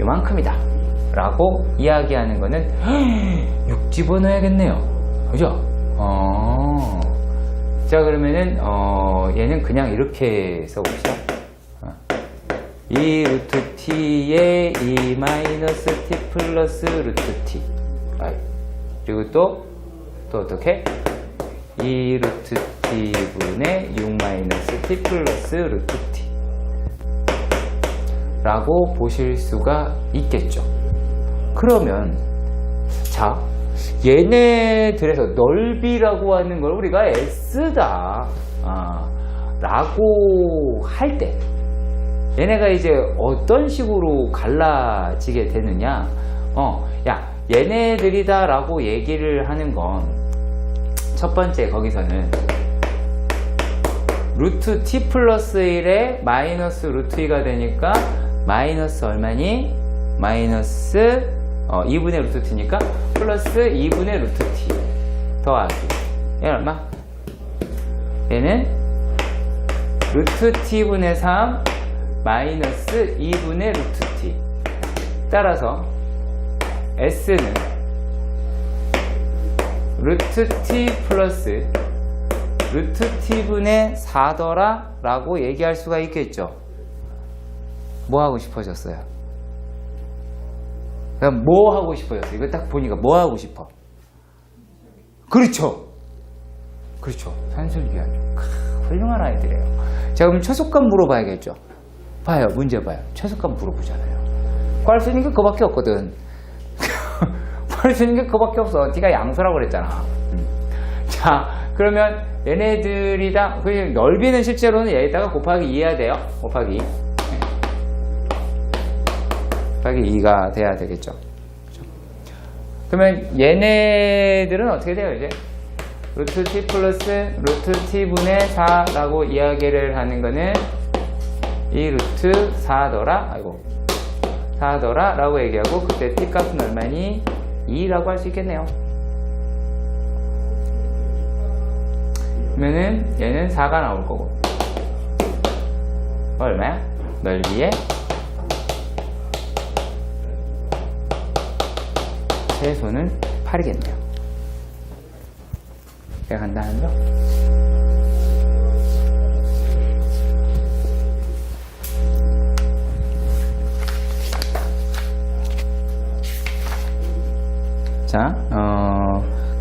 요만큼이다 라고 이야기하는 거는 6 집어넣어야겠네요. 그죠? 자, 그러면은 얘는 그냥 이렇게 써봅시다. 2 루트 t에 2 마이너스 t 플러스 루트 t. 그리고 또 어떻게? 2 루트 t분의 6 마이너스 t 플러스 루트 t 라고 보실 수가 있겠죠. 그러면 자, 얘네들에서 넓이라고 하는 걸 우리가 S다 라고 할 때 얘네가 이제 어떤 식으로 갈라지게 되느냐, 야, 얘네들이다 라고 얘기를 하는 건 첫 번째, 거기서는 루트 t 플러스 1에 마이너스 루트 2가 되니까 마이너스 얼마니? 마이너스 2분의 루트 t니까 플러스 2분의 루트 t 더하기 얘는 얼마? 얘는 루트 t분의 3 마이너스 2분의 루트 t. 따라서 s는 루트 t 플러스 루트 t분의 4더라 라고 얘기할 수가 있겠죠. 뭐 하고 싶어졌어요? 그럼 뭐 하고 싶어졌어요? 이거 딱 보니까 뭐 하고 싶어? 그렇죠. 그렇죠. 산술기하죠. 훌륭한 아이들이에요. 자, 그럼 최소값 물어봐야겠죠. 봐요. 문제 봐요. 최소값 물어보잖아요. 구할 수 있는 게 그거밖에 없거든. 구할 수 있는 게 그거밖에 없어. 네가 양수라고 그랬잖아. 자, 그러면 얘네들이 다 넓이는 실제로는 여기다가 곱하기 2 해야 돼요. 곱하기 2. 곱하기 2가 돼야 되겠죠. 그러면 얘네들은 어떻게 돼요, 이제? 루트 t 플러스 루트 t분의 4라고 이야기를 하는 거는 이 루트 4더라, 아이고, 4더라 라고 얘기하고, 그때 t 값은 얼마니? 2라고 할 수 있겠네요. 그러면은 얘는 4가 나올 거고. 얼마야? 넓이에 최소는 8이겠네요. 내가 간다는 거? 자,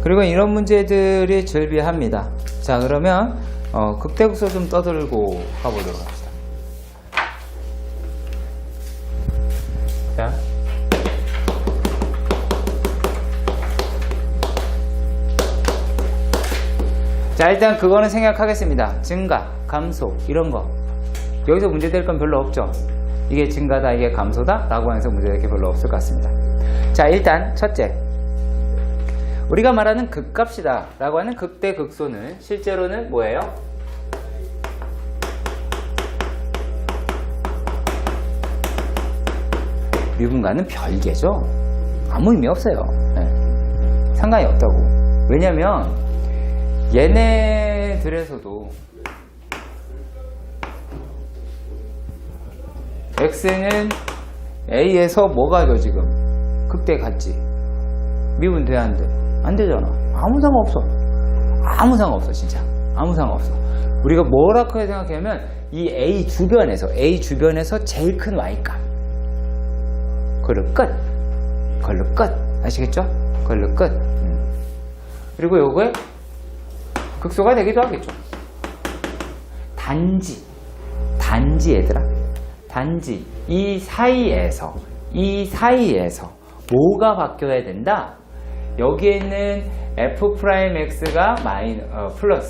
그리고 이런 문제들이 즐비합니다. 자, 그러면 극대극소 좀 떠들고 가보도록 합시다. 자, 일단 그거는 생략하겠습니다. 증가, 감소 이런 거 여기서 문제될 건 별로 없죠. 이게 증가다, 이게 감소다 라고 해서 문제될 게 별로 없을 것 같습니다. 자, 일단 첫째, 우리가 말하는 극값이다 라고 하는 극대극소는 실제로는 뭐예요? 미분과는 별개죠. 아무 의미 없어요. 네. 상관이 없다고. 왜냐면 얘네들에서도 x는 a에서 뭐가죠? 지금 극대 같지? 미분 돼야 안 돼? 안 되잖아. 아무 상관없어. 아무 상관없어. 진짜 아무 상관없어. 우리가 뭐라고 생각하면 이 a 주변에서 제일 큰 y값, 그걸로 끝. 그걸로 끝. 아시겠죠? 그걸로 끝. 그리고 요거에 극소가 되기도 하겠죠. 단지 얘들아, 단지 이 사이에서 뭐가 바뀌어야 된다? 여기에 있는 f'x가 플러스,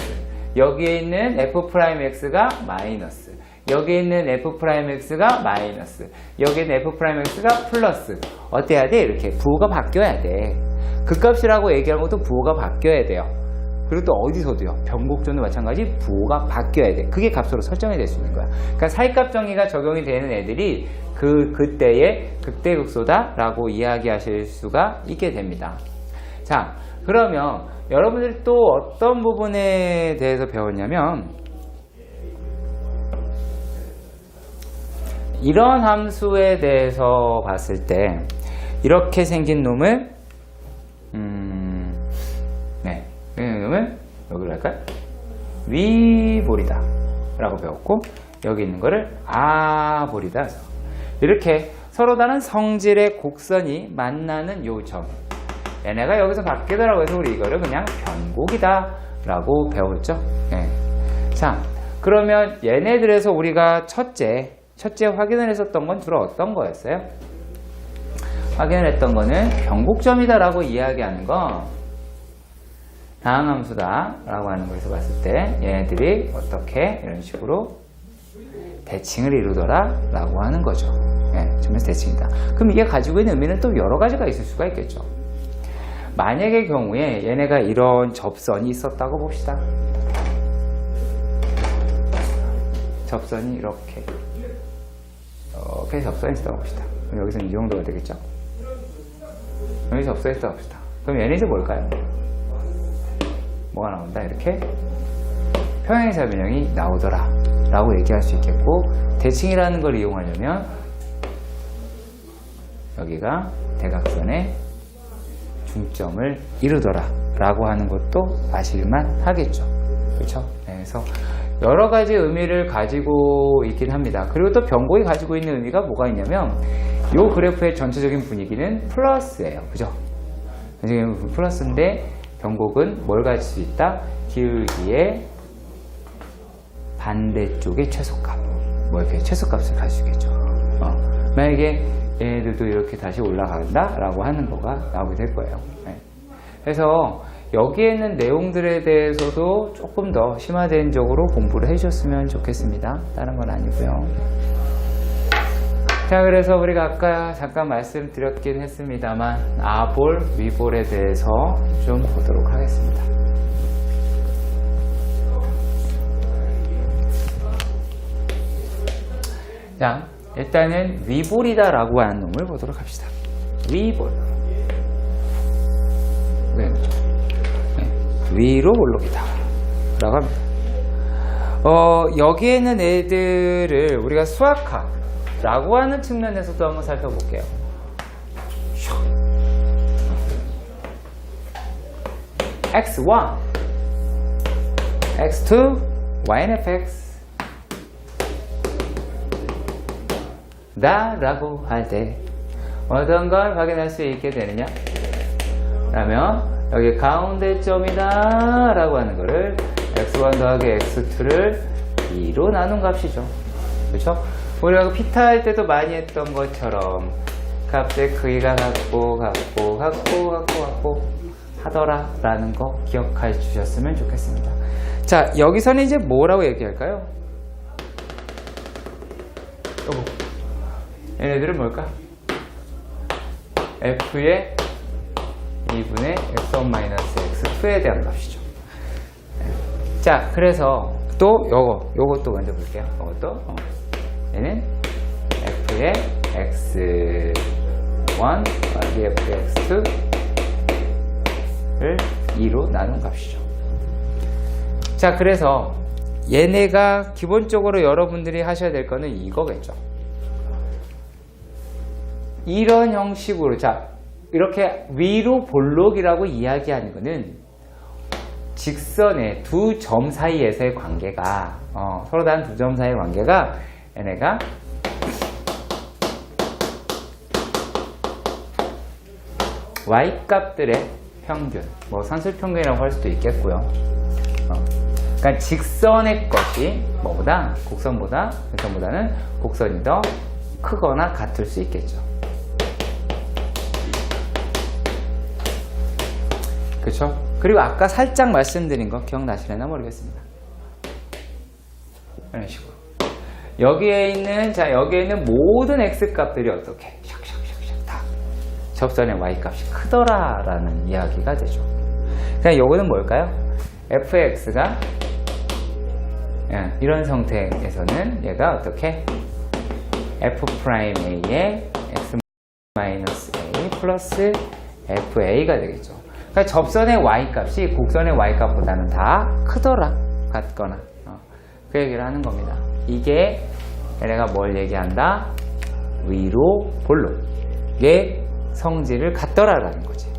여기에 있는 f'x가 마이너스, 여기에 있는 f'x가 마이너스, 여기에 있는 f'x가 플러스. 어때야 돼? 이렇게 부호가 바뀌어야 돼. 극값이라고 얘기하는 것도 부호가 바뀌어야 돼요. 그리고 또 어디서도요. 변곡점도 마찬가지 부호가 바뀌어야 돼. 그게 값으로 설정이 될 수 있는 거야. 그러니까 사이값 정의가 적용이 되는 애들이 그때의 극대극소다 라고 이야기하실 수가 있게 됩니다. 자, 그러면 여러분들이 또 어떤 부분에 대해서 배웠냐면, 이런 함수에 대해서 봤을 때 이렇게 생긴 놈을 여기로 할까요? 위볼이다 라고 배웠고, 여기 있는 거를 아볼이다 해서 이렇게 서로 다른 성질의 곡선이 만나는 요 점, 얘네가 여기서 바뀌더라고 해서 우리 이거를 그냥 변곡이다 라고 배웠죠. 네. 자, 그러면 얘네들에서 우리가 첫째 확인을 했었던 건 주로 어떤 거였어요? 확인을 했던 거는 변곡점이다 라고 이야기하는 거, 다항함수다 라고 하는 것에서 봤을 때 얘네들이 어떻게 이런 식으로 대칭을 이루더라 라고 하는 거죠. 네, 점에서 대칭이다. 그럼 이게 가지고 있는 의미는 또 여러 가지가 있을 수가 있겠죠. 만약의 경우에 얘네가 이런 접선이 있었다고 봅시다. 접선이 이렇게 접선이 있다고 봅시다. 그럼 여기서는 이 정도가 되겠죠? 여기 접선이 있다고 봅시다. 그럼 얘는 이제 뭘까요? 뭐가 나온다? 이렇게 평행사 변형이 나오더라 라고 얘기할 수 있겠고, 대칭이라는 걸 이용하려면 여기가 대각선의 중점을 이루더라 라고 하는 것도 아실만 하겠죠. 그렇죠? 그래서 여러 가지 의미를 가지고 있긴 합니다. 그리고 또 변곡이 가지고 있는 의미가 뭐가 있냐면, 이 그래프의 전체적인 분위기는 플러스예요. 그죠? 전체적인 플러스인데 변곡은 뭘 가질 수 있다? 기울기의 반대쪽의 최소값, 뭐 이렇게 최소값을 가질 수 있겠죠. 만약에 얘네들도 이렇게 다시 올라간다 라고 하는 거가 나오게 될 거예요. 네. 그래서 여기에 있는 내용들에 대해서도 조금 더 심화된 적으로 공부를 해주셨으면 좋겠습니다. 다른 건 아니고요. 자, 그래서 우리가 아까 잠깐 말씀드렸긴 했습니다만, 아볼, 위볼에 대해서 좀 보도록 하겠습니다. 자, 일단은 위볼이다 라고 하는 놈을 보도록 합시다. 위볼. 네. 위로 볼록이다 라고 합니다. 여기에 있는 애들을 우리가 수학화 라고 하는 측면에서도 한번 살펴볼게요. x1, x2, yfx 다 라고 할 때 어떤 걸 확인할 수 있게 되느냐? 그러면 여기 가운데점이다 라고 하는 거를 x1 더하기 x2를 2로 나눈 값이죠. 그렇죠? 우리가 피타 할 때도 많이 했던 것처럼 값의 크기가 같고 하더라 라는 거 기억해 주셨으면 좋겠습니다. 자, 여기서는 이제 뭐라고 얘기할까요? 얘네들은 뭘까? f의 2분의 x1-x2에 대한 값이죠. 자, 그래서 또 요것도 먼저 볼게요. 요것도 얘는 f의 x1 더하기 f의 x2를 2로 나눈 값이죠. 자, 그래서 얘네가 기본적으로 여러분들이 하셔야 될 거는 이거겠죠. 이런 형식으로, 자, 이렇게 위로 볼록이라고 이야기하는 거는 직선의 두 점 사이에서의 관계가, 서로 다른 두 점 사이의 관계가 얘네가 y값들의 평균, 뭐 산술평균이라고 할 수도 있겠고요. 그러니까 직선의 것이 뭐보다, 곡선보다는 곡선이 더 크거나 같을 수 있겠죠. 그렇죠? 그리고 아까 살짝 말씀드린 거 기억나시려나 모르겠습니다. 이런 식으로 여기에 있는 모든 x 값들이 어떻게 샥샥샥샥 다 접선의 y 값이 크더라 라는 이야기가 되죠. 그냥 요거는 뭘까요? fx가 이런 형태에서는 얘가 어떻게 f'a의 x-a 플러스 fa가 되겠죠. 그러니까 접선의 y값이 곡선의 y값보다는 다 크더라, 같거나 그 얘기를 하는 겁니다. 이게 얘네가 뭘 얘기한다? 위로 볼록의 성질을 갖더라라는 거지.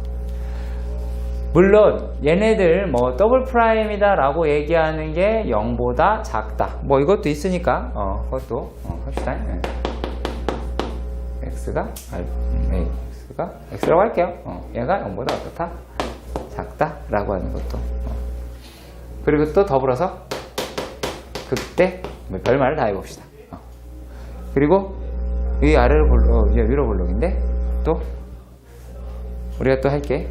물론 얘네들 뭐 더블 프라임이다 라고 얘기하는 게 0보다 작다, 뭐 이것도 있으니까 그것도 합시다. x가 x라고 할게요. 얘가 0보다 어떻다? 작다 라고 하는 것도. 그리고 또 더불어서 그때 별말을 다 해봅시다. 그리고 이 아래로 위로 볼록인데 또 우리가 또 할게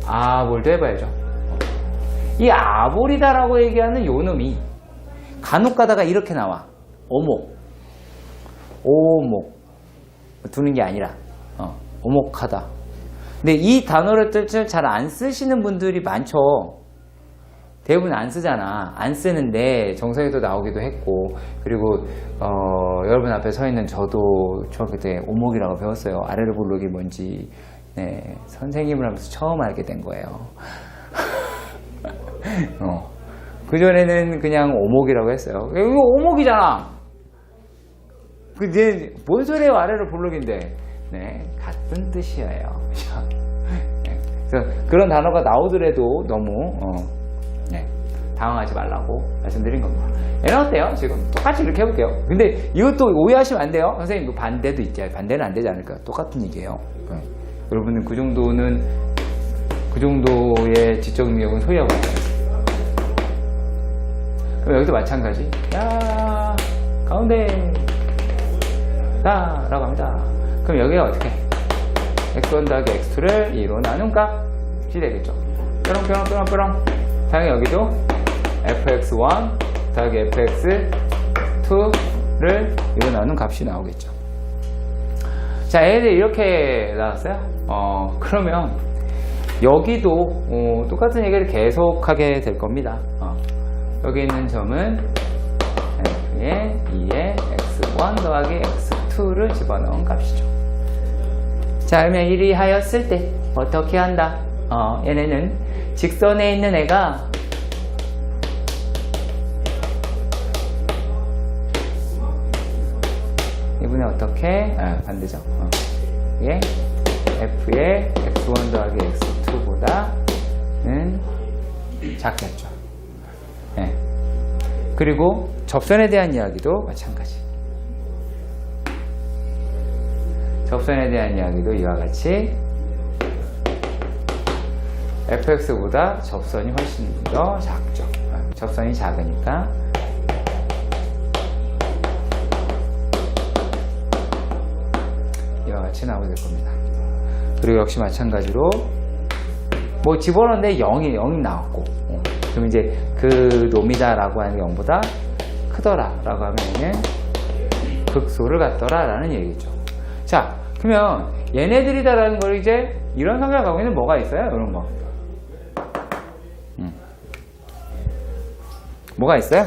아볼도 해봐야죠. 이 아볼이다 라고 얘기하는 요 놈이 간혹 가다가 이렇게 나와. 오목 두는 게 아니라 오목하다. 근데 이 단어를 잘 안 쓰시는 분들이 많죠. 대부분 안 쓰잖아. 안 쓰는데 정성이도 나오기도 했고, 그리고 여러분 앞에 서 있는 저도 중학교 때 오목이라고 배웠어요. 아래로 부르기 뭔지. 네, 선생님을 하면서 처음 알게 된 거예요. 그전에는 그냥 오목이라고 했어요. 이거 오목이잖아. 뭔 소리예요? 아래로 부르기인데. 네, 같은 뜻이에요. 네, 그래서 그런 단어가 나오더라도 너무 네, 당황하지 말라고 말씀드린 겁니다. 얘는 어때요? 지금 똑같이 이렇게 해볼게요. 근데 이것도 오해하시면 안 돼요. 선생님, 뭐 반대도 있지. 반대는 안 되지 않을까? 똑같은 얘기예요. 네. 여러분은 그 정도의 지적 능력은 소유하고 있어요. 그럼 여기도 마찬가지. 야, 가운데 다 라고 합니다. 그럼 여기가 어떻게? x1 더하기 x2를 2로 나눈 값이 되겠죠. 뾰롱. 당연히 여기도 fx1 더하기 fx2를 2로 나눈 값이 나오겠죠. 자, 얘들 이렇게 나왔어요. 그러면 여기도 똑같은 얘기를 계속하게 될 겁니다. 여기 있는 점은 f에 2에 x1 더하기 x2를 집어넣은 값이죠. 자, 그러면 이리 하였을 때 어떻게 한다? 얘네는 직선에 있는 애가 이분은 어떻게? 반대죠. 예, f의 x1 더하기 x2보다는 작겠죠. 예. 그리고 접선에 대한 이야기도 마찬가지. 접선에 대한 이야기도 이와 같이 fx보다 접선이 훨씬 더 작죠. 접선이 작으니까 이와 같이 나오게 될 겁니다. 그리고 역시 마찬가지로 뭐 집어넣는데 0이 나왔고, 그럼 이제 그 놈이다 라고 하는 게 0보다 크더라 라고 하면 얘는 극소를 갖더라 라는 얘기죠. 자, 그러면 얘네들이다 라는 걸 이제 이런 성격을 갖고 있는 뭐가 있어요? 이런 거. 뭐가 있어요?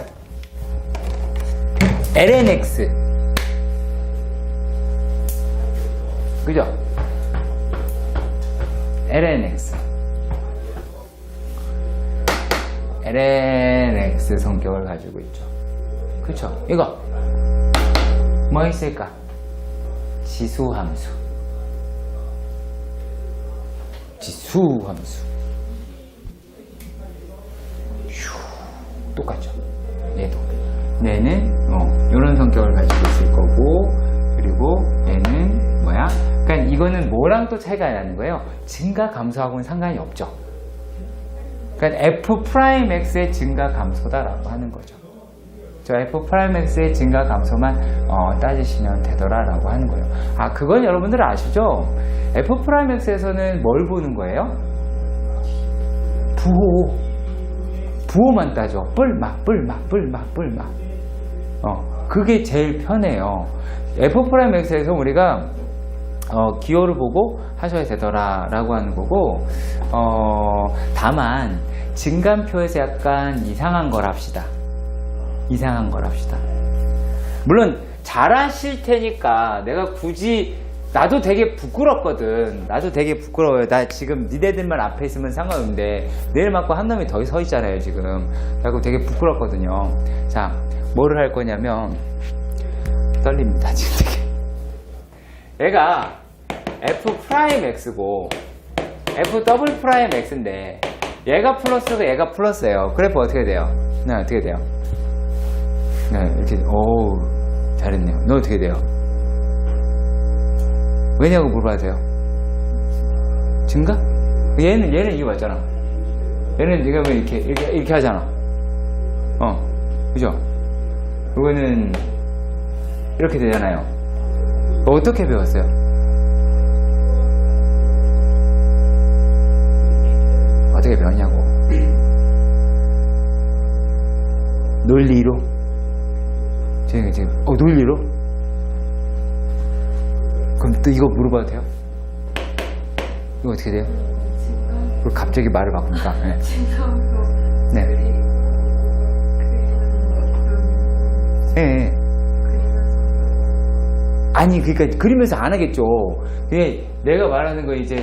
lnx. 그죠? lnx. lnx 성격을 가지고 있죠. 그쵸? 이거 뭐 있을까? 지수함수. 똑같죠? 얘도. 얘는 이런 성격을 가지고 있을 거고, 그리고 얘는 뭐야? 그러니까 이거는 뭐랑 또 차이가 나는 거예요? 증가 감소하고는 상관이 없죠. 그러니까 f'x의 증가 감소다라고 하는 거죠. 저 f'x의 증가 감소만 따지시면 되더라라고 하는 거예요. 그건 여러분들 아시죠? f'x에서는 뭘 보는 거예요? 부호만 따져. 뿔막. 그게 제일 편해요. f'x에서 우리가 기호를 보고 하셔야 되더라 라고 하는 거고, 다만 증감표에서 약간 이상한 걸 합시다. 물론 잘하실 테니까 내가 굳이, 나도 되게 부끄럽거든. 나도 되게 부끄러워요. 나 지금 니네들만 앞에 있으면 상관없는데 내일 맞고 한 놈이 더 서 있잖아요 지금. 그래서 되게 부끄럽거든요. 자, 뭐를 할 거냐면, 떨립니다 지금 되게. 얘가 f'x고 f'x인데 얘가 플러스고 얘가 플러스예요. 그래프 어떻게 돼요? 네, 어떻게 돼요? 네, 이렇게. 오, 잘했네요. 너 어떻게 돼요? 왜냐고 물어봐도 돼요. 증가? 얘는 이거 맞잖아. 얘는 이거 이렇게 하잖아. 그죠? 이거는 이렇게 되잖아요. 어떻게 배웠어요? 어떻게 배웠냐고. 논리로. 지금 논리로? 그럼 또 이거 물어봐도 돼요? 이거 어떻게 돼요? 그리고 갑자기 말을 바꿉니까? 네. 네. 네. 아니, 그러니까 그리면서 안 하겠죠. 그게 내가 말하는 거 이제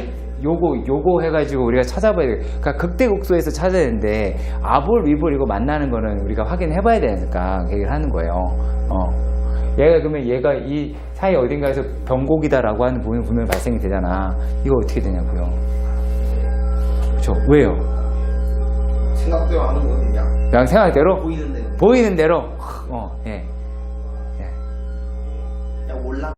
요거 해가지고 우리가 찾아봐야 돼. 그러니까 극대국소에서 찾아야 되는데 아볼, 위볼 이거 만나는 거는 우리가 확인해봐야 되니까 얘기를 하는 거예요. 얘가 그러면 얘가 이 사이 어딘가에서 변곡이다라고 하는 부분이 분명히 발생이 되잖아. 이거 어떻게 되냐고요. 그렇죠? 왜요? 생각대로 하는 거는 그냥 그냥 생각대로 보이는 대로. 보이는 대로